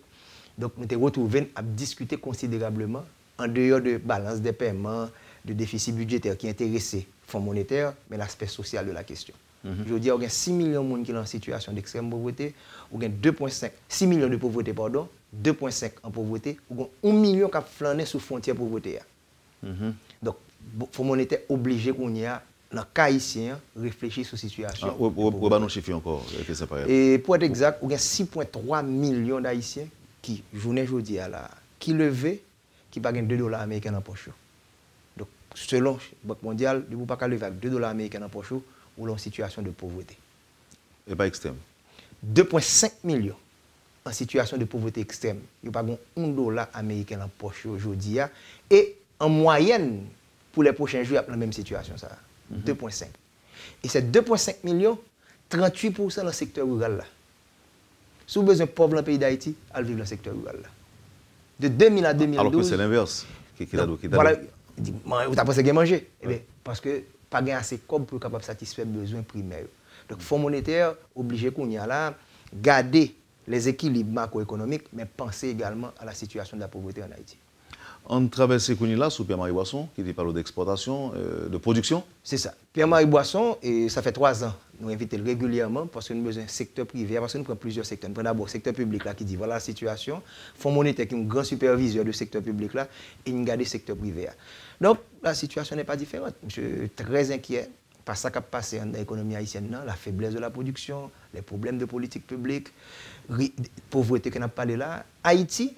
Donc, nous avons retrouvé à discuter considérablement, en dehors de balance des paiements, de déficit budgétaire qui intéressait le Fonds monétaire, mais l'aspect social de la question. Je veux dire, il y a 6 millions de personnes qui sont en situation d'extrême pauvreté, il y a 6 millions de pauvreté, 2,5 en pauvreté, il y a 1 million qui a flâné sous frontière pauvreté. Donc, le Fonds monétaire obligé qu'on y a, dans le cas haïtien, réfléchir sur la situation. Pour nous chiffrer encore, et pour être exact, il y a 6,3 millions d'Haïtiens qui, journée aujourd'hui, qui levaient, qui ne gagnent $2 américains en poche. Donc, selon la Banque mondiale, vous ne pouvez pas lever avec $2 américains en poche ou en situation de pauvreté. Et pas extrême. 2,5 millions en situation de pauvreté extrême. Ils ne pouvez pas $1 américain en poche aujourd'hui. Et en moyenne, pour les prochains jours, il y a la même situation. 2,5. Et ces 2,5 millions, 38% dans le secteur rural. Si vous avez besoin de pauvres dans le pays d'Haïti, à vivre dans le secteur rural. De 2000 à 2012. Alors que c'est l'inverse. Voilà, vous avez pensé qu'il manger. Parce que pas assez comme pour capable satisfaire les besoins primaires. Donc, le Fonds monétaire obligé qu'on y a là, garder les équilibres macroéconomiques, mais penser également à la situation de la pauvreté en Haïti. On traverse là sous Pierre-Marie Boisson, qui parle d'exportation, de production. C'est ça. Pierre-Marie Boisson, et ça fait 3 ans, nous invitons régulièrement parce que nous avons besoin d'un secteur privé, parce que nous prenons plusieurs secteurs. Nous prenons d'abord le secteur public là, qui dit voilà la situation, Fonds monétaire qui est un grand superviseur du secteur public là, et nous gardons le secteur privé. Donc la situation n'est pas différente. Je suis très inquiet par ce qui a passé dans l'économie haïtienne, la faiblesse de la production, les problèmes de politique publique, la pauvreté qu'on a parlé là. Haïti,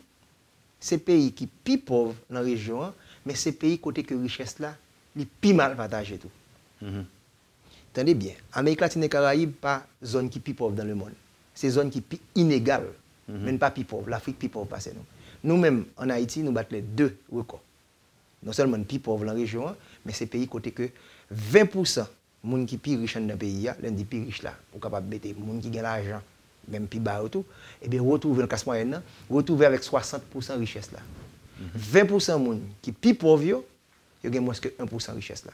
c'est pays qui est plus pauvre dans la région, mais c'est pays côté que richesse là, il est plus mal partagé tout. Attendez bien, Amérique latine et Caraïbes, pas zone qui est plus pauvre dans le monde. C'est zone qui est plus inégale, mais pas plus pauvre. L'Afrique plus pauvre passé nous. Nous-mêmes, en Haïti, nous battons les 2 records. Non seulement plus pauvre dans la région, mais c'est pays côté que 20% de gens qui sont plus riches dans le pays, l'un des plus riches là, pour capable mettre les gens qui gagnent l'argent, même plus bas et tout, et bien retrouver dans la classe moyenne, retrouver avec 60% de richesse là. 20% de gens qui sont plus pauvres, ils ont moins que 1% de richesse là.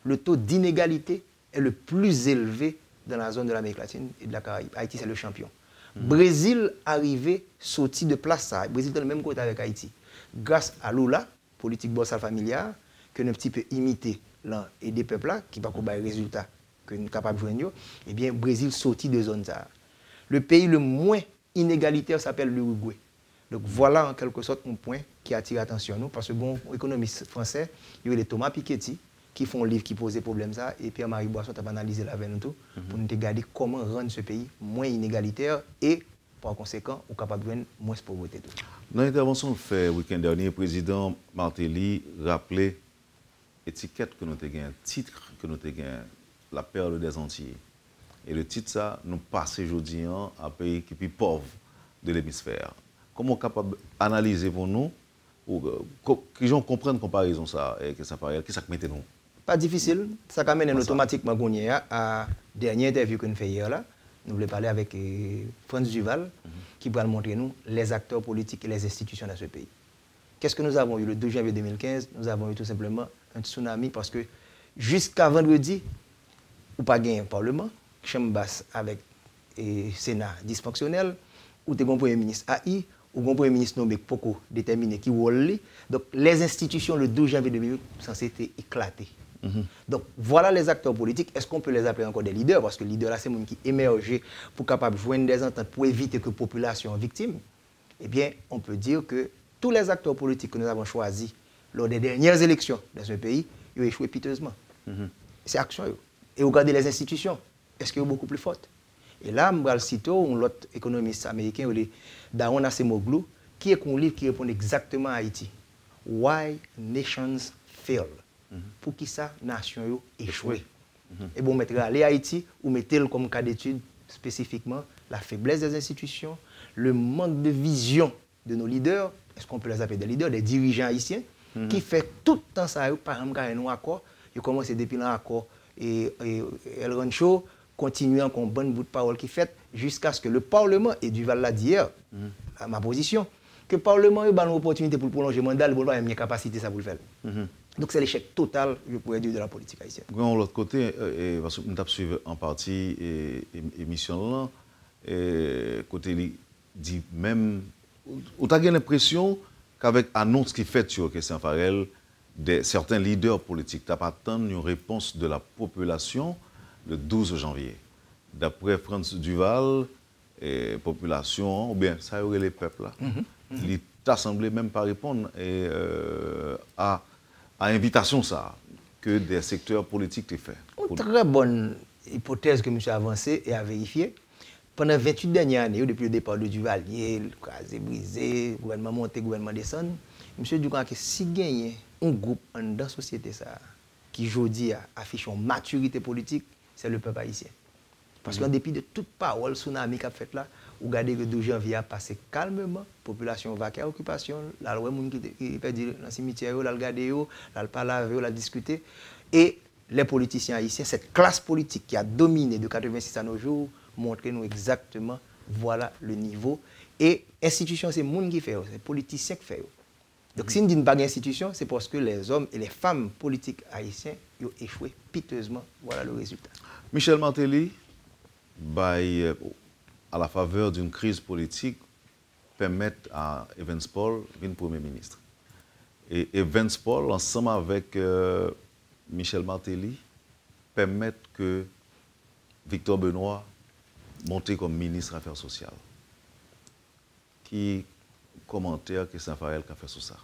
Le taux d'inégalité est le plus élevé dans la zone de l'Amérique latine et de la Caraïbe. Haïti, c'est le champion. Brésil arrivé, sorti de place ça. Brésil est dans le même côté avec Haïti. Grâce à Lula, politique bourse familiale, que nous un petit peu imité là et des peuples là qui pas qu'on bail résultat que nous capable joindre, eh bien Brésil sorti de zone ça. Le pays le moins inégalitaire s'appelle l'Uruguay. Donc voilà en quelque sorte un point qui attire l'attention nous parce que bon économiste français, il y a les Thomas Piketty qui font un livre qui posait problème ça et Pierre-Marie Boisson a analysé là avec nous tout pour nous regarder comment rendre ce pays moins inégalitaire et par conséquent ou capable de gagner moins de pauvreté. Dans l'intervention fait week-end dernier, le président Martelly rappelait étiquette que nous avons gagné, titre que nous avons gagné, la perle des Antilles. Et le titre ça nous passe aujourd'hui à un pays qui est plus pauvre de l'hémisphère. Comment capable d'analyser pour nous ou que gens comprennent comparaison ça et que ça paraît qui ça mettez nous? Pas difficile, ça amène automatiquement à dernière interview que nous fait hier là. Nous voulons parler avec Franz Duval qui va montrer nous les acteurs politiques et les institutions dans ce pays. Qu'est-ce que nous avons eu le 12 janvier 2015? Nous avons eu tout simplement un tsunami parce que jusqu'à vendredi, ou pas gagné un parlement, chambre basse avec Sénat dysfonctionnel, ou un premier ministre AI, ou un premier ministre nommé Poco déterminé qui vole. Donc les institutions le 12 janvier 2008 sont censées être éclatées. Donc voilà les acteurs politiques. Est-ce qu'on peut les appeler encore des leaders? Parce que les leaders là, c'est les gens qui émergent pour capable joindre des ententes pour éviter que la population soit victime. Eh bien, on peut dire que tous les acteurs politiques que nous avons choisis lors des dernières élections dans ce pays, ils ont échoué piteusement. C'est action. Et regardez les institutions. Est-ce qu'elles sont beaucoup plus fortes? Et là, je vais citer l'autre économiste américain, Daron Acemoglu, qui est un livre qui répond exactement à Haïti. Why Nations Fail. Pour qui ça, nation échoué. Et bon, mettre aller à Haïti ou mettre comme cas d'étude spécifiquement la faiblesse des institutions, le manque de vision de nos leaders, est-ce qu'on peut les appeler des leaders, des dirigeants haïtiens, qui fait tout le temps ça, par exemple, quand ils ont un accord, ils commencent depuis l'accord et El Rancho continue encore un bon bout de parole qui fait jusqu'à ce que le Parlement, et Duval l'a dit hier, à ma position, que le Parlement ait une opportunité pour prolonger le mandat, il n'a pas une capacité ça pour le faire. Donc c'est l'échec total, je pourrais dire, de la politique haïtienne. De l'autre côté, parce que nous avons suivi en partie l'émission là, côté dit même, on a l'impression qu'avec l'annonce qui est faite sur Christian Farel, certains leaders politiques n'ont pas attendu une réponse de la population le 12 janvier. D'après Franz Duval, population, ou bien ça y aurait les peuples là, l'État semblait même pas répondre à invitation ça que des secteurs politiques t'aient fait. Une très bonne hypothèse que M. a avancée et a vérifiée. Pendant 28 dernières années, depuis le départ de Duvalier, le casé brisé, gouvernement monté, gouvernement descend, M. Ducan que si gagne un groupe dans la société ça, qui aujourd'hui affiche une maturité politique, c'est le peuple haïtien. Parce qu'en dépit de toute parole tsunami qu'a fait là, vous regardez que le 12 janvier a passé calmement, population vaquée à occupation, la loi qui perdu dans le cimetière, la regarder, la parler, la discuter. Et les politiciens haïtiens, cette classe politique qui a dominé de 86 à nos jours, montre nous exactement voilà le niveau. Et institution, c'est le monde qui fait, c'est les politiciens qui font. Donc si on dit pas d'institution, c'est parce que les hommes et les femmes politiques haïtiens ont échoué piteusement. Voilà le résultat. Michel Martelly, à la faveur d'une crise politique, permettre à Evans Paul de devenir Premier ministre. Et Evans Paul, ensemble avec Michel Martelly, permettent que Victor Benoît monte comme ministre des Affaires sociales. Qui commentaire que Saint-Farel a fait sur ça?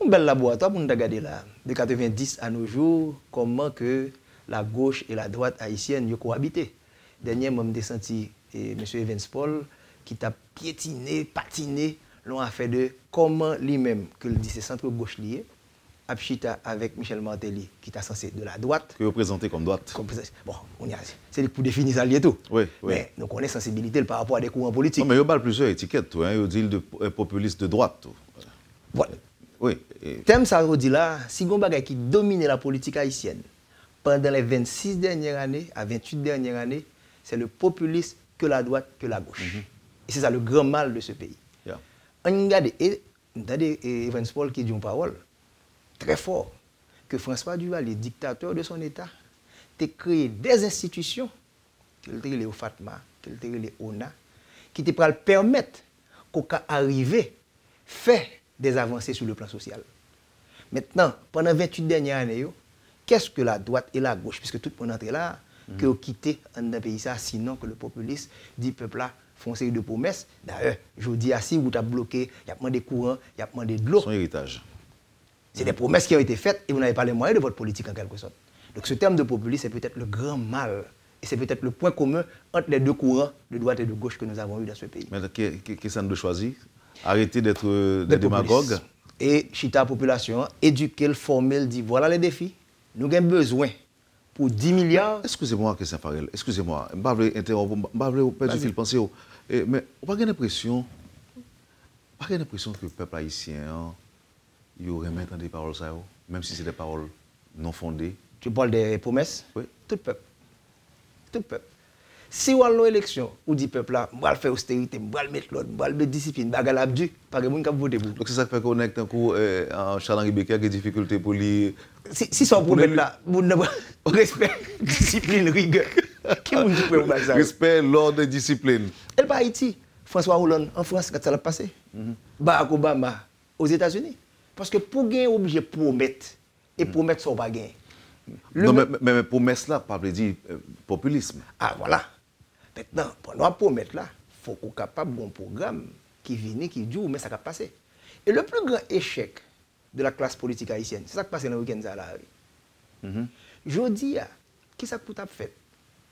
Un bel laboratoire pour nous regarder là, de 90 à nos jours, comment que la gauche et la droite haïtienne ont cohabité. Dernièrement, je me suis senti M. Evans Paul qui t'a piétiné, patiné, l'on a fait de comment lui-même, que le dit c'est centre-gauche lié, Abchita avec Michel Martelly, qui est censé de la droite. Que vous présentez comme droite. Bon, c'est pour définir ça lié tout. Oui, mais nous connaissons sensibilité par rapport à des courants politiques. Non, mais il y a plusieurs étiquettes, il y a dit de populiste de droite. Tout. Voilà. Oui. Thème ça dit là, si on bagay qui domine la politique haïtienne pendant les 26 dernières années à 28 dernières années, c'est le populisme que la droite, que la gauche. Et c'est ça le grand mal de ce pays. On regarde, et Evans Paul qui dit une parole très fort, que François Duvalier, dictateur de son État, a créé des institutions, qu'il a les Fatma, qu'il a les ONA, qui te permettre qu'on arrive à faire des avancées sur le plan social. Maintenant, pendant 28 dernières années, qu'est-ce que la droite et la gauche, puisque tout le monde entre là, que quitter un pays ça, sinon que le populiste dit peuple là font une série de promesses. D'ailleurs, je dis assis, vous avez bloqué, il y a demandé courant, il y a demandé de l'eau. Son héritage. C'est des promesses qui ont été faites et vous n'avez pas les moyens de votre politique en quelque sorte. Donc ce terme de populisme, c'est peut-être le grand mal. Et c'est peut-être le point commun entre les deux courants de droite et de gauche que nous avons eu dans ce pays. Mais qu'est-ce que ça nous choisit? Arrêter d'être des démagogues. Et chita la population, éduquer, former, dire voilà les défis. Nous avons besoin pour 10 milliards. Excusez-moi, Christian Farel, excusez-moi. Je ne vais pas interrompre, je ne vais pas perdre le penser. Mais on n'a pas l'impression que le peuple haïtien il aurait maintenant des paroles, ça, même si c'est des paroles non fondées. Tu parles des promesses? Oui. Tout le peuple. Tout le peuple. Si on a une élection, on dit peuple là, on va faire austérité, on va mettre l'ordre, on va mettre discipline, on va l'abdu, pas de monde qui va voter pour. Donc c'est ça qui fait qu'on est un coup en Charles-Henri Becquer qui a des difficultés pour lui. Si son problème là, respect, discipline, rigueur. Qui vous dit pour ça? Respect, l'ordre et discipline. Elle pas Haïti. François Hollande en France, quand ça l'a passé. Barack Obama aux États-Unis. Parce que pour gagner, obligé de promettre. Et promettre, ça va gagner. Non, mais promesse là, pas veut dire populisme. Ah, voilà. Maintenant, pour nous promettre là, il faut qu'on soit capable d'un programme qui vient, qui dure, mais ça va passer. Et le plus grand échec de la classe politique haïtienne, c'est ça qui passe dans le week-end à la rue. Je dis, qu'est-ce que vous avez fait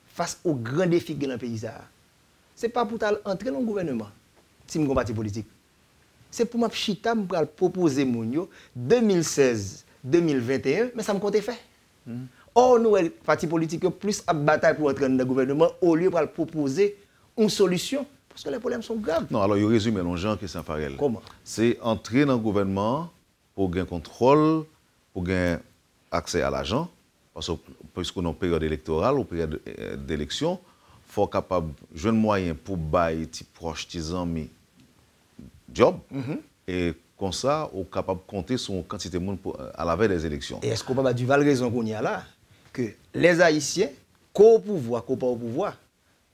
face aux grands défis dans le pays? Ce n'est pas pour entrer dans le gouvernement, si je suis un parti politique. C'est pour m'achita, pour proposer mon 2016-2021, mais ça me compte fait. Or, nous, les partis politiques, plus à bataille pour entrer dans le gouvernement, au lieu de proposer une solution, parce que les problèmes sont graves. Non, alors, il résume les gens qui sont Farel. Comment? C'est entrer dans le gouvernement pour gagner contrôle, pour gagner accès à l'argent, parce que puisqu'on est en période électorale ou période d'élection, il faut être capable de jouer un moyen pour bailler tes proches, tes amis, job, et comme ça, on est capable de compter sur une quantité de monde à la veille des élections. Et est-ce qu'on peut pas du raison qu'on y a là, que les Haïtiens, qu'au pouvoir, qu'au pas au pouvoir,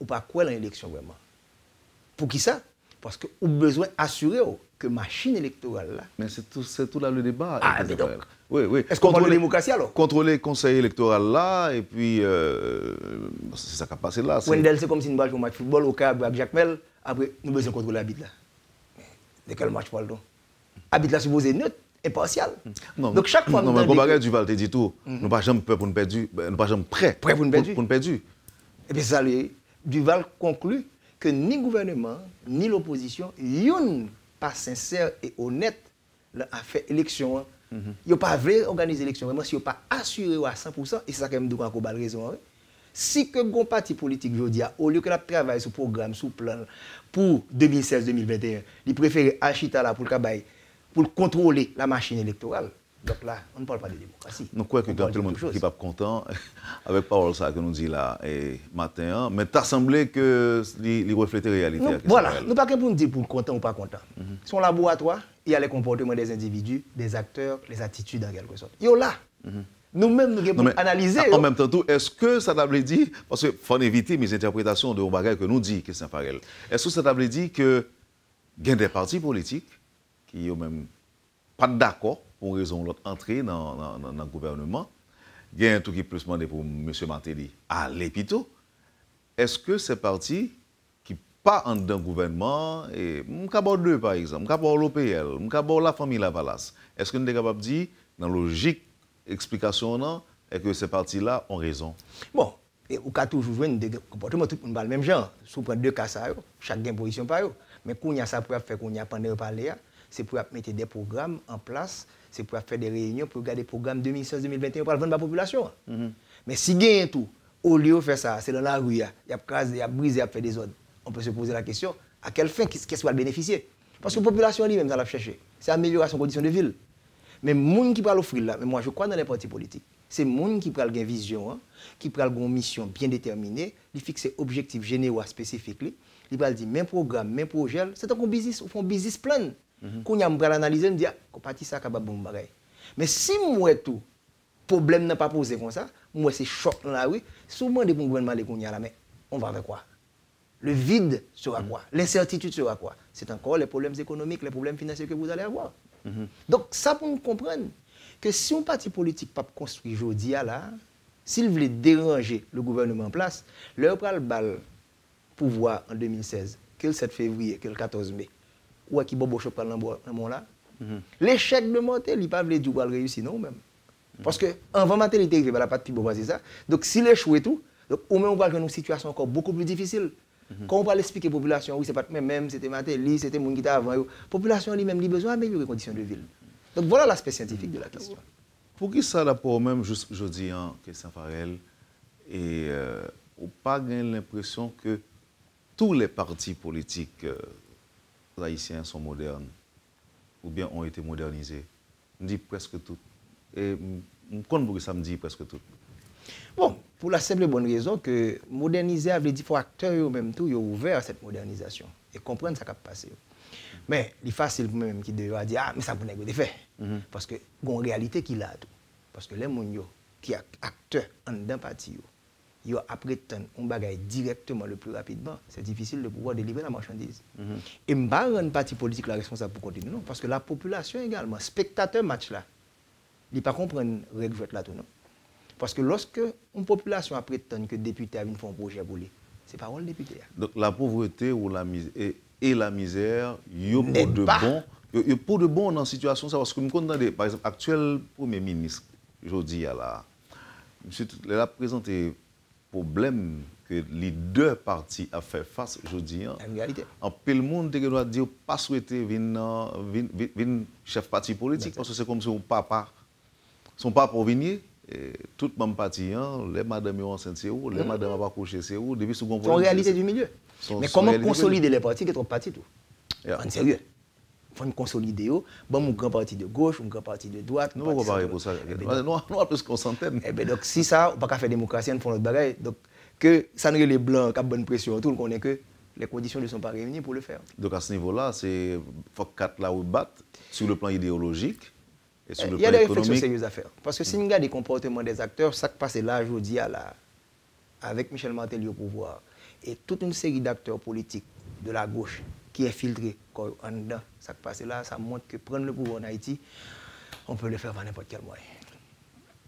ou pas quoi dans l'élection vraiment? Pour qui ça? Parce qu'on a besoin d'assurer que la machine électorale là. Mais c'est tout là le débat. Ah, mais donc, oui. Est-ce qu'on parle de démocratie alors? Contrôler le conseil électoral là, et puis c'est ça qui a passé là. Wendell, c'est comme si nous parlions un match de football au cas de Jacques Mel, après nous avons besoin de contrôler l'arbitre là. De quel match parle-t-on? L'arbitre là supposé neutre, impartial. Non, donc chaque fois non, mais comme Duval te dit tout, nous ne pas jamais peur pour nous perdre, nous pas jamais prêts pour nous perdre. Et puis ça, Duval conclut que ni le gouvernement, ni l'opposition, n'ont pas sincère et honnête à faire élection. Ils n'ont pas voulu organiser l'élection, vraiment, si ils n'ont pas assuré à 100%, et c'est ça que je me raison. Si que un parti politique, je dis, au lieu que la travaille sur programme, sur plan, pour 2016-2021, ils préfèrent acheter là pour contrôler la machine électorale. Donc là, on ne parle pas de démocratie. Nous croyons que tout le monde n'est pas content avec parole ça que nous dit là et matin, mais t'as semblé que il reflète la réalité. Non, voilà, nous ne pas pour nous dire pour content ou pas content. Son laboratoire, il y a les comportements des individus, des acteurs, les attitudes en quelque sorte. Ils sont là. Nous-mêmes, nous devons analyser. En même temps, est-ce que ça t'a dit, parce qu'il faut éviter mes interprétations de bagages que nous dit, Christian Farel, est-ce que ça t'a dit que il y a des partis politiques qui n'ont même pas d'accord pour raison l'autre entrer dans le gouvernement, il y a un truc qui peut se demander pour M. Martelly à l'épito. Est-ce que ces partis qui pas en dans le gouvernement, et deux par exemple, l'OPL, la famille Lavalas, est-ce que nous sommes capables de dire, dans la logique, explication, et que ces partis-là ont raison? Bon, au cas toujours jouer des comportements tout le monde le même genre. Sous deux cas, chaque gain position par eux. Mais quand il y a ça pour faire qu'on y a pendant parler, c'est pour mettre des programmes en place, c'est pour faire des réunions pour regarder des programmes 2016-2021 pour vendre la population. Mais si gagne tout, au lieu de faire ça, c'est dans la rue, il y a crasé, il y a brisé, il y a fait des ordres. On peut se poser la question, à quelle fin, qu'est-ce qui va bénéficier? Parce que la population elle-même, ça l'a cherché. C'est amélioration des conditions de ville. Mais les gens qui peuvent l'offrir là, mais moi je crois dans les partis politiques, c'est les gens qui peuvent une vision, qui peuvent une mission bien déterminée, qui fixent des objectifs généraux spécifiques, ils peuvent dire même programme, même projet, c'est un business, ils font un business plan. Quand on a analysé, on dit, parti ça capable bon bagay. Mais si moi tout problème n'a pas posé comme ça, moi c'est choc dans la rue, souvent des gouvernements les là, mais on va avec quoi? Le vide sera quoi? L'incertitude sera quoi? C'est encore les problèmes économiques, les problèmes financiers que vous allez avoir. Donc ça pour nous comprendre que si un parti politique pas construit aujourd'hui là, s'il voulait déranger le gouvernement en place, leur pral bal pouvoir en 2016, que le 7 février, que le 14 mai, ou qui bobo chop dans mon là. L'échec de monter, il pas veut dire qu'il réussir non même. Parce que avant matin il était arrivé, pas pas de pibo c'est ça. Donc s'il échoue et tout, donc au moins on va dans une situation encore beaucoup plus difficile. Quand on va l'expliquer à la population, oui, c'est pas même, c'était Matéli, c'était moun qui était avant. La population lui-même, a besoin d'améliorer les conditions de ville. Donc voilà l'aspect scientifique de la question. Pour qui ça, pour même, je dis, Christian Farel, et on pas l'impression que tous les partis politiques haïtiens sont modernes, ou bien ont été modernisés. On dit presque tout. Et on compte pour que ça me dit presque tout. Bon, pour la simple et bonne raison que moderniser veut dire qu'il faut acteurs eux-mêmes tout ouvert à cette modernisation et comprendre ce qui a passé. Mais il est facile pour même qui doit dire ah mais ça pour négocier fait parce que une réalité qu'il a tout. Parce que les gens qui sont acteurs en d'un parti ils apprennent un bagage directement le plus rapidement, c'est difficile de pouvoir délivrer la marchandise. Et ne pas rendre parti politique la responsable pour continuer non parce que la population également spectateur match là, il pas comprendre règle là tout non. Parce que lorsque une population prétend que le député a fait un projet pour lui, c'est pas le député. Donc la pauvreté ou la misère et la misère, il y a pour de bon dans la situation ça parce que me par exemple actuel premier ministre aujourd'hui là monsieur il a présenté problème que les deux partis a fait face aujourd'hui en pile monde doit dire pas souhaiter venir chef parti politique parce que c'est comme son papa pour venir. Tout le monde parti, les madames sont enceintes, les madames pas couché, c'est où, depuis second point. C'est la réalité du milieu. Mais comment consolider les partis qui sont partis tout en sérieux. Il faut consolider. Bon, un grand parti de gauche, un grand parti de droite. Nous ne pouvons pas parler pour ça. Nous avons plus qu'on centaine. Donc, si ça, on ne peut pas faire démocratie, on fait notre bagaille. Donc, que ça ne les blancs, qui ont bonne pression, tout le monde connaît que les conditions ne sont pas réunies pour le faire. Donc, à ce niveau-là, il faut que 4 là où battent sur le plan idéologique. Il y a des réflexions sérieuses à faire. Parce que si on regarde les comportements des acteurs, ça qui passe là aujourd'hui avec Michel Martelly au pouvoir, et toute une série d'acteurs politiques de la gauche qui est filtré en dedans, ça qui passe là, ça montre que prendre le pouvoir en Haïti, on peut le faire par n'importe quel moyen.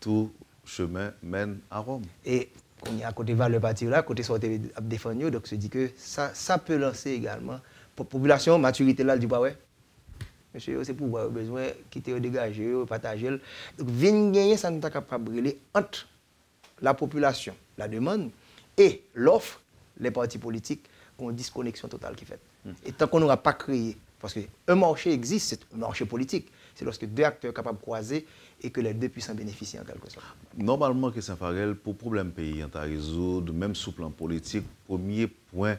Tout chemin mène à Rome. Et on y a à côté de le parti là, côté sorti à défendre, donc se dit que ça peut lancer également. Pour la population, maturité là, elle dit pas ouais. Monsieur, c'est pour avoir besoin de quitter, dégager, partager. Donc, venir gagner, ça nous est capable de brûler entre la population, la demande, et l'offre, les partis politiques, ont une disconnexion totale qui est faite. Et tant qu'on n'aura pas créé, parce qu'un marché existe, c'est un marché politique, c'est lorsque deux acteurs sont capables de croiser et que les deux puissent en bénéficier en quelque sorte. Normalement, Christian Farel, pour le problème pays, on a résoudre, même sous plan politique, premier point,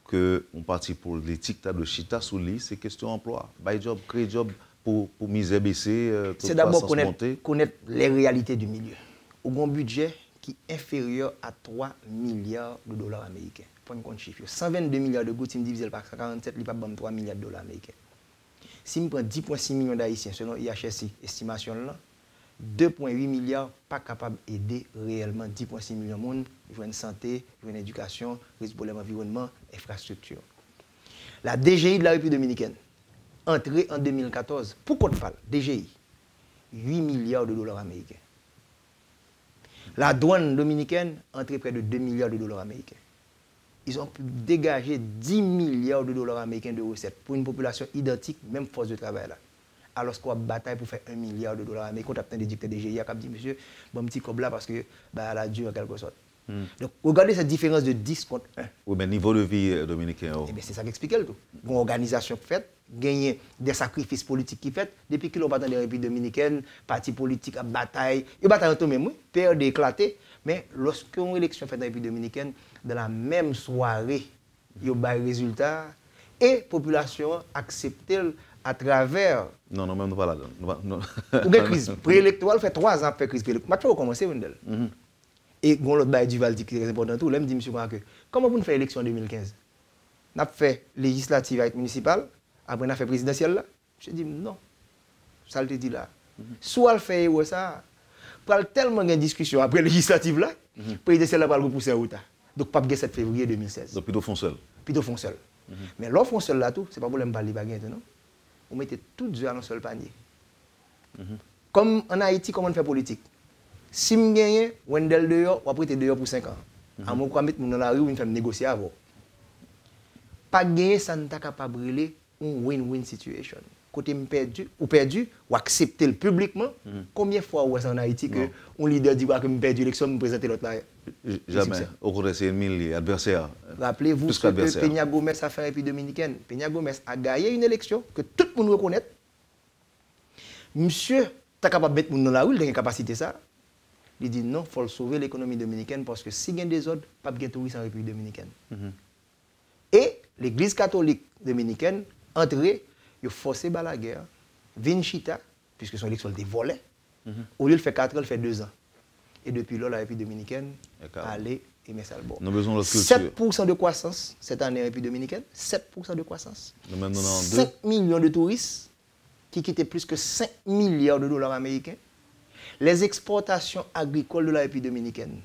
que un parti politique de chita sous lui, c'est question emploi. By job, créer job pour miser baisser. C'est d'abord connaître les réalités du milieu. Au un budget qui est inférieur à 3 milliards de dollars américains. Pour un chiffre. 122 milliards de gouttes, si je divise par 47, il n'y a pas 3 milliards de dollars américains. Si je prends 10,6 millions d'Haïtiens, selon IHSI, estimation là, 2,8 milliards pas capable d'aider réellement 10,6 millions de monde, jouer une santé, jouer une éducation, résoudre l'environnement, infrastructure. La DGI de la République dominicaine, entrée en 2014, pour Côte-Pal, DGI, 8 milliards de dollars américains. La douane dominicaine, entrée près de 2 milliards de dollars américains. Ils ont pu dégager 10 milliards de dollars américains de recettes pour une population identique, même force de travail là. Alors qu'on a bataille pour faire 1 milliard de dollars américains, on a des directeurs de GIA qui ont dit, monsieur, bon petit cob là parce que elle a dû en quelque sorte. Donc, regardez cette différence de 10 contre 1. Oui, mais niveau de vie dominicain. Eh bien, c'est ça qui explique le tout. Une organisation faite, gagner des sacrifices politiques qui fait, depuis qu'ils n'ont pas dans les Républiques dominicaines, parti politique à bataille, ils bataillent en tout même, peur d'éclater. Mais lorsqu'une élection faite dans les Républiques dominicaines, dans la même soirée, il y a des résultats et la population accepte à travers. Non, même pas là. Une crise préélectorale fait 3 ans après crise préélectorale. Je vais commencer, Wendel. Et l'autre bail du Val dit que c'est important tout. Là, me dit, monsieur, comment vous faites l'élection en 2015? On a fait législative avec municipale, après on a fait présidentielle là. Je dis non. Ça le dit là. Soit elle fait ça, pour tellement de discussion après législative là, présidentielle là va le repousser à Outa. Donc pas le 7 février 2016. Donc plutôt font seul. Plutôt font seul. Mais l'offre font seul là tout, c'est pas pour le parler baguette non. On mettait toutes œufs dans un seul panier. Comme en Haïti, comment on fait politique? Si je gagne, Wendell dehors, on va prêter dehors pour 5 ans. À mon mettre dans la rue, on fait négocier avant. Pas gagner, ça n'est pas capable de brûler une win-win situation. Côté perdu, ou accepter le publiquement. Combien de fois en Haïti que un leader dit que je perdu l'élection, me présenter l'autre là? Jamais. Au contraire, c'est ennemi, adversaire. Rappelez-vous que Peña Gomez a fait en République dominicaine. Peña Gomez a gagné une élection que tout le monde reconnaît. Monsieur, tu es capable de mettre dans la rue, il a une capacité ça. Il dit non, il faut sauver l'économie dominicaine parce que si il y a des ordres, pas de touristes en République dominicaine. Et l'église catholique dominicaine, entrée, il a forcé la guerre, Vinchita, puisque son élection était volée. Au lieu de faire 4 ans, il fait 2 ans. Et depuis là, la République dominicaine allait et met ça le bord. 7% de croissance cette année en République dominicaine, 7% de croissance. 5 millions de touristes qui quittent plus que 5 milliards de dollars américains. Les exportations agricoles de la République dominicaine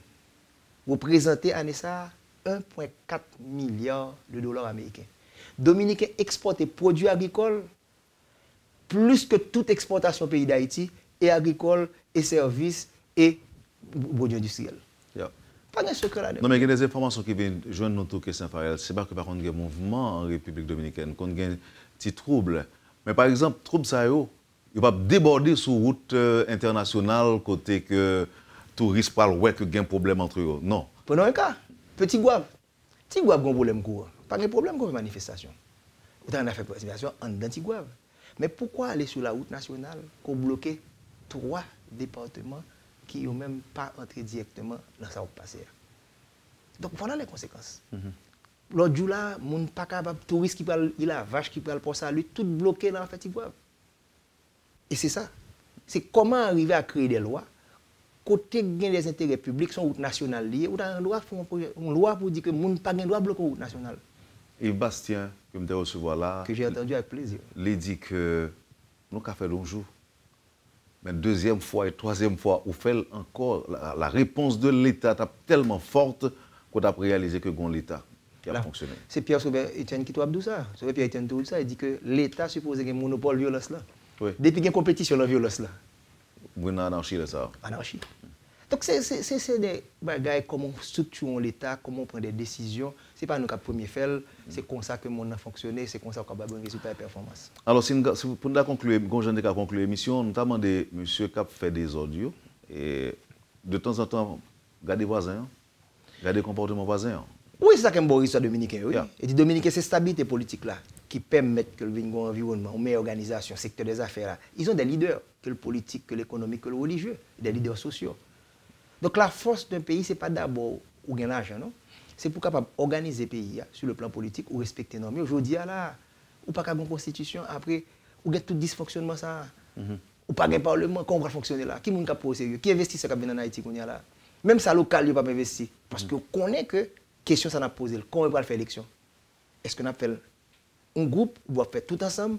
représentaient à ça 1,4 milliard de dollars américains. Dominicains exportaient produits agricoles plus que toute exportation au pays d'Haïti, et agricole, et services, et produits industriels. Pas de secret là-dedans. Non, mais il y a des informations qui viennent joindre notre question, Farel. C'est pas que par contre, il y a un mouvement en République dominicaine, qu'on a un petit trouble. Mais par exemple, trouble ça, il va déborder sur route internationale côté que touristes parlent ouais que y a un problème entre eux. Non. Prenons un cas. Petit Gouave. Petit Gouave a un problème courant. Pas de problème comme manifestation. Vous avez fait manifestation en Petit Gouave. Mais pourquoi aller sur la route nationale qu'on bloque 3 départements qui n'ont même pas entré directement dans ça passé? Donc voilà les conséquences. L'autre jour là, mon pas capable touriste qui parle, il a vache qui parle pour ça, lui tout bloqué dans la Petit Gouave. Et c'est ça. C'est comment arriver à créer des lois côté gain des intérêts publics sont route nationale liée ou dans une loi pour dire que moun pas gain droit bloquer route nationale. Et Bastien que me recevoir là que j'ai entendu avec plaisir. Il dit que nous avons fait long jour. Mais deuxième fois et troisième fois, on fait encore la réponse de l'État est tellement forte qu'on a réalisé que l'État qui a fonctionné. C'est Pierre Sauveur Etienne qui doit dire ça. Sauveur Pierre Etienne tout ça, il dit que l'État suppose un monopole de violence là. Oui. Depuis qu'il y a une compétition de violence là. Vous avez anarchie là ça. Anarchie. Donc c'est des bagages comment structurer l'État, comment prendre des décisions. Ce n'est pas nous qui premier faire, c'est comme ça que le monde a fonctionné, c'est comme ça qu'on a un résultat de performance. Alors, pour nous conclure, quand je conclure l'émission, nous avons demandé à monsieur Cap fait des audios et de temps en temps, regardez voisins, regardez le comportement voisin. Oui, c'est ça qu'aime Boris dominicain. Oui. Et dit dominicain, c'est stabilité politique là qui permet que le environnement, une meilleure organisation, secteur des affaires là. Ils ont des leaders, que le politique, que l'économique, que le religieux, des leaders sociaux. Donc la force d'un pays, ce n'est pas d'abord où gagner l'argent, non? C'est pour capable organiser le pays sur le plan politique ou respecter les normes. Aujourd'hui, là, ou pas une constitution, après, ou get tout dysfonctionnement ça. Ou pas un parlement, comment va fonctionner là? Qui est capable au sérieux? Qui investit ça en Haïti qu'on y a là? Même ça local, il ne va pas investir. Parce qu'on connaît que question ça n'a posé, comment on va faire l'élection? Est-ce qu'on appelle un groupe, on va faire tout ensemble?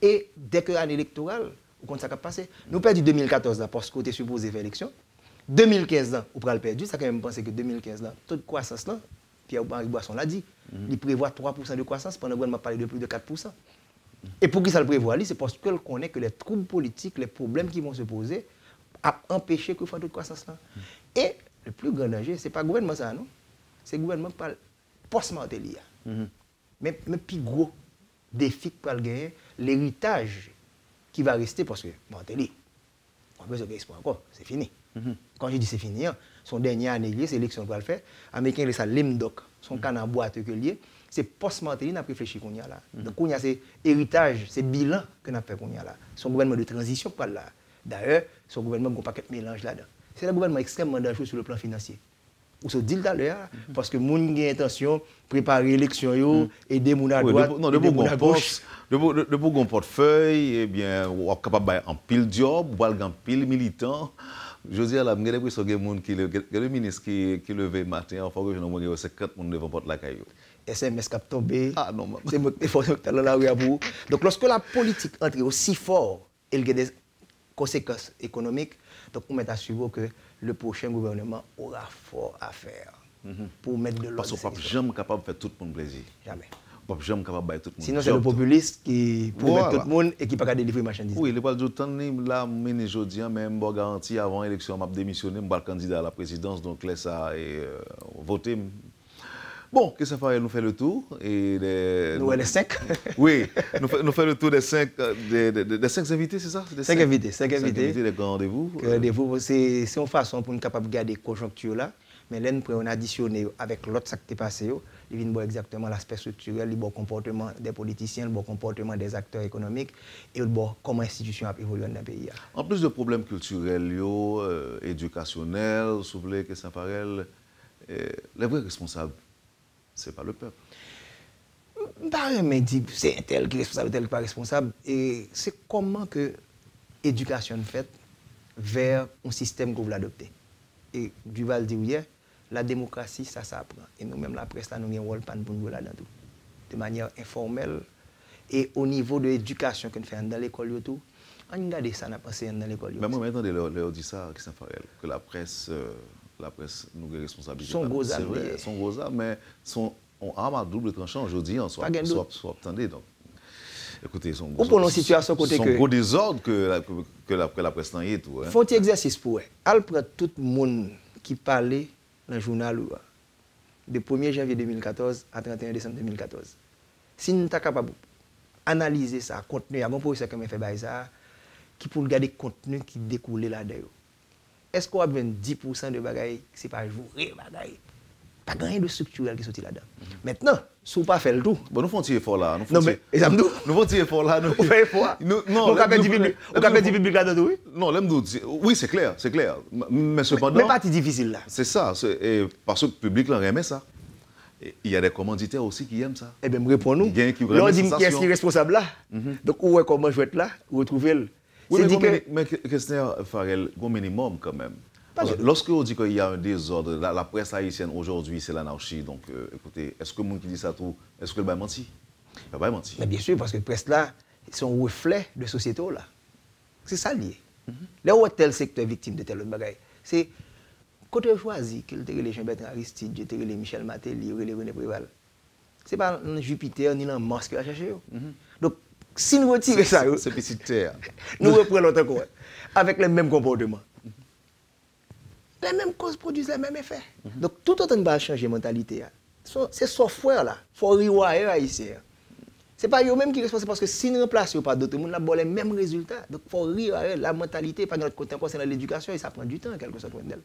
Et dès que l'année électorale, on compte ça va passer. Nous perdons 2014 là, parce qu'on était supposé faire l'élection. 2015 là, on pourra le perdre. Ça quand même penser que 2015 là, taux de croissance là, Pierre-Henri Boisson l'a dit, il prévoit 3% de croissance pendant qu'on m'a parlé de plus de 4%. Et pour qui ça le prévoit, c'est parce qu'on connaît que les troubles politiques, les problèmes qui vont se poser, a empêché que fasse taux de croissance là. Et le plus grand danger, c'est pas le gouvernement ça, non? C'est le gouvernement qui parle post-Martelly. Mais plus gros défi pour le gagner, l'héritage qui va rester parce que Martelly, on a besoin d'espoir encore, c'est fini. Quand je dis c'est fini, son dernier année, c'est l'élection qu'on va le faire. Américain, il a l'imdoc, son canard boiteux que lié. C'est post-Martelly qu'on a réfléchi qu'on y a là. Donc, on y a c'est héritage, c'est bilan qu'on a fait qu'on y a là. Son gouvernement de transition, pas là. D'ailleurs, son gouvernement n'a pas de mélange là-dedans. C'est un gouvernement extrêmement dangereux sur le plan financier. Ou se dit tout à l'heure, parce que moun a intention de préparer l'élection, aider moun à droite, aider moun à gauche. De bon portefeuille, eh bien, on est capable de en pile job, ou en pile militant. Je dis à la j'ai l'impression que le ministre qui levé le matin, il faut que je ne sais pas 50 personnes devant porte la caillou. SMS cap tombé. Ah non, c'est moi qui faut dans la rue à vous. Donc lorsque la politique entre aussi fort, elle a des conséquences économiques, donc on met à suivre que le prochain gouvernement aura fort à faire pour mettre de l'ordre. Parce qu'on n'est jamais capable de faire tout pour le plaisir. Jamais. Bon, j'aime capable de tout le monde. Sinon, c'est le populiste qui promet tout le monde et qui ne peut pas délivrer marchandises. Oui, il n'est pas du temps, là, je aujourd'hui, même je garantis avant l'élection, je démissionné, je suis candidat à la présidence, donc laisse ça et voter. Bon, qu'est-ce que ça fait? Nous fait le tour. Nous, les 5. Oui, nous fait le tour des 5 invités, c'est ça? 5 invités. 5 invités, des grands rendez-vous. C'est une façon pour nous capable de garder la conjoncture là, mais là, on a additionné avec l'autre ça qui est passé. Il vient exactement l'aspect structurel, le bon comportement des politiciens, le bon comportement des acteurs économiques et le bon comment l'institution a évolué dans le pays. En plus de problèmes culturels, éducationnels, soufflés, que ça paraît, les vrais responsables, ce n'est pas le peuple. Pas mais dit c'est un tel qui est responsable, tel qui n'est pas responsable. Et c'est comment que l'éducation est faite vers un système que vous l'adoptez. Et Duval dit hier, la démocratie, ça s'apprend. Et nous-mêmes, la presse, là, nous avons un rôle pour nous jouer là-dedans tout. De manière informelle. Et au niveau de l'éducation qu'on fait dans l'école, on regarde ça, on a pensé dans l'école. Mais moi, maintenant, on dit ça, que la presse nous a responsabilité. Son gros âme. Son gros âme, mais son arme à double tranchant aujourd'hui, en soit attendez. Donc, écoutez, son gros désordre que la presse n'a eu tout. Faut un exercice pour eux. Elle prend tout le monde qui parlait dans le journal de 1er janvier 2014 à 31 décembre 2014. Si nous sommes capables d'analyser ça, contenu, il y a un professeur qui m'a fait ça, qui pour regarder le contenu qui découle là-dedans. Est-ce qu'on a 10% de bagailles, c'est pas jouer bagailles? Pas rien de structurel qui sorti là-dedans. Maintenant, si on pas fait le tout. Bon, nous faisons un petit effort là. Non, mais, nous faisons un petit effort là. Nous faisons un effort. Non, on a fait du public là-dedans, oui? Non, oui, c'est clair. Mais cependant. Mais partie difficile là. C'est ça. Parce que le public aimait ça. Il y a des commanditaires aussi qui aiment ça. Eh bien, répondons-nous. Là, on dit qui est-ce qui est responsable là. Donc, où est comment je vais être là, où retrouver le. Oui, mais Kestner Farel, un minimum quand même. Lorsque on dit qu'il y a un désordre, la presse haïtienne aujourd'hui, c'est l'anarchie. Donc, écoutez, est-ce que le monde qui dit ça tout, est-ce que le va mentir? Il ne va pas mentir. Mais bien sûr, parce que la presse là, c'est un reflet de société là. C'est ça lié. Là où est tel secteur victime de tel autre bagaille, c'est quand tu choisis que tu les Jean-Bertrand Aristide, tu les Michel Matéli, tu les René Préval. Ce n'est pas Jupiter ni dans Mars qui va chercher. Donc, si nous retirons ça, c'est petite terre. Nous reprenons l'autre encore avec les mêmes comportements. Les mêmes causes produisent les mêmes effets. Donc, tout autant va changer la mentalité. C'est software là. Il faut rewire ici. Ce n'est pas eux-mêmes qui sont responsables parce que si nous ne remplaçons pas d'autres, nous avons les mêmes résultats. Donc, il faut rewire la mentalité. Par notre côté, concernant l'éducation, et ça prend du temps, quelque chose. Il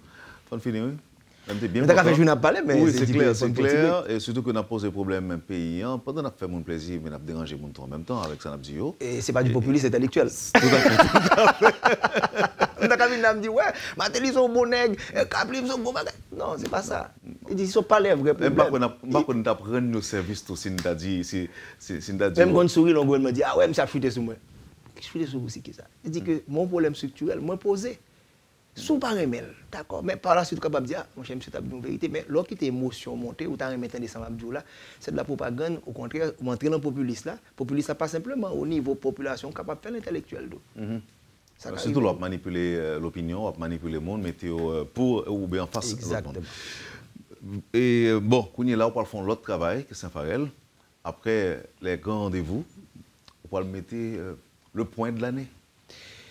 faut finir, oui. Oui, c'est clair. Et surtout que nous avons posé problème dans le pays. Pendant que nous faisons plaisir, mais nous avons dérangé mon temps en même temps avec ça. Et ce n'est pas du populisme intellectuel. Tout à fait. On dit, ouais, Matéli sont bons nègres, Capli sont bons bagages. Non, c'est pas ça. Ils disent, ils sont pas les vrais problèmes. Même quand nous apprenons nos services, si nous avons dit. Même quand on sourit, on me dit, ah ouais, ça chuté sur moi. Chuté sur vous, c'est qui ça? Il dit que mon problème structurel, moi posé. Sous par email, d'accord, mais par la suite, capable de dire, mon cher monsieur, tu as dit une vérité, mais lorsque tu as émotion montée, ou tu as remis un dessin là, c'est de la propagande, au contraire, ou entrer dans le populisme là, populiste, ça pas simplement au niveau population, capable de faire l'intellectuel. Surtout, on va manipuler l'opinion, on va manipuler le monde, mettre pour ou bien en face. Exactement. Et bon, quand on est là, on va faire l'autre travail, que Saint-Farel. Après les grands rendez-vous, on va mettre le point de l'année.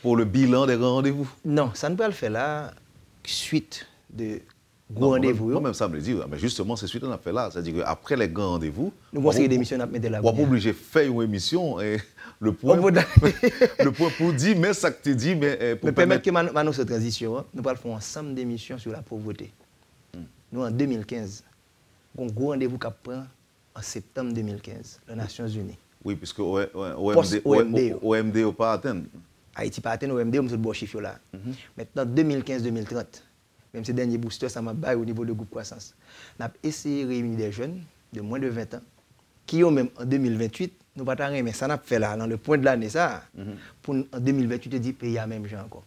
Pour le bilan des grands rendez-vous? Non, ça ne peut pas le faire là, suite de grands rendez-vous. Moi-même, ça me dit, mais justement, c'est suite qu'on a fait là. C'est-à-dire qu'après les grands rendez-vous, nous avons des émissions à mettre là. On va pas obligé de faire une émission et le point pour dire, mais ça que tu dis, mais pour permettre que maintenant cette transition, nous allons faire ensemble d'émissions sur la pauvreté. Nous, en 2015, un gros rendez-vous qui prend en septembre 2015, les Nations Unies. Oui, puisque OMD n'a pas atteint. Haïti pas atteint l'OMD, on a bon chiffre là. Maintenant, 2015-2030, même ces derniers boosters, ça m'a baillé au niveau de groupe croissance. On a essayé de réunir des jeunes de moins de 20 ans qui ont même en 2028, nous pas rien, mais ça n'a pas fait là, dans le point de l'année, ça, pour en 2028, dit pays à même gens encore.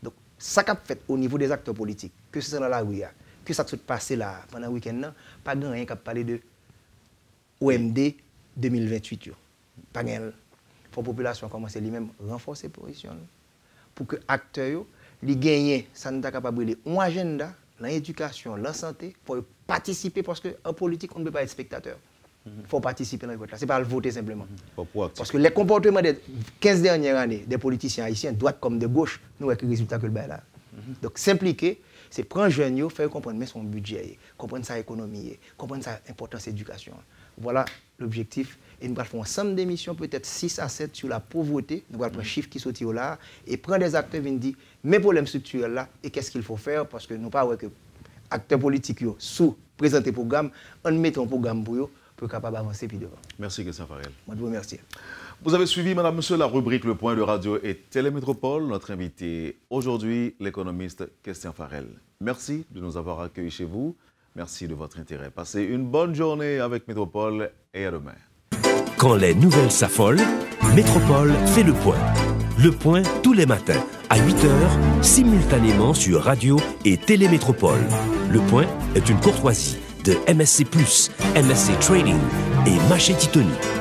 Donc, ça qu'a fait au niveau des acteurs politiques, que ce soit dans la rue, que ça s'est passé là pendant le week-end, pas grand rien qui a parlé de OMD 2028. Pas grand. Pour la population commencer lui-même renforcer la position pour que les acteurs les gagnent, ça n'est pas capable de un agenda, l'éducation, la santé, pour participer parce qu'en politique, on ne peut pas être spectateur. Il faut participer dans le vote là. Ce n'est pas le voter simplement. Parce que les comportements des 15 dernières années des politiciens haïtiens, droite comme de gauche, nous avons le résultat que le bail là. Donc s'impliquer, c'est prendre jeune, faire comprendre mais son budget, comprendre sa économie, comprendre sa importance éducation. Voilà l'objectif. Et nous allons faire ensemble d'émissions, peut-être 6 à 7 sur la pauvreté. Nous allons prendre un chiffre qui sortit là et prendre des acteurs qui viennent dire mes problèmes structurels là et qu'est-ce qu'il faut faire parce que nous pas que acteurs politiques sous présenter programme, on met un programme pour eux pour capable avancer puis devant. Merci Christian Farel. Moi je vous remercie. Vous avez suivi, madame, monsieur, la rubrique Le Point de Radio et Télémétropole. Notre invité aujourd'hui, l'économiste Christian Farel. Merci de nous avoir accueillis chez vous. Merci de votre intérêt. Passez une bonne journée avec Métropole et à demain. Quand les nouvelles s'affolent, Métropole fait le point. Le point tous les matins à 8h, simultanément sur Radio et Télémétropole. Le point est une courtoisie de MSC+, MSC Trading et Maché Titoni.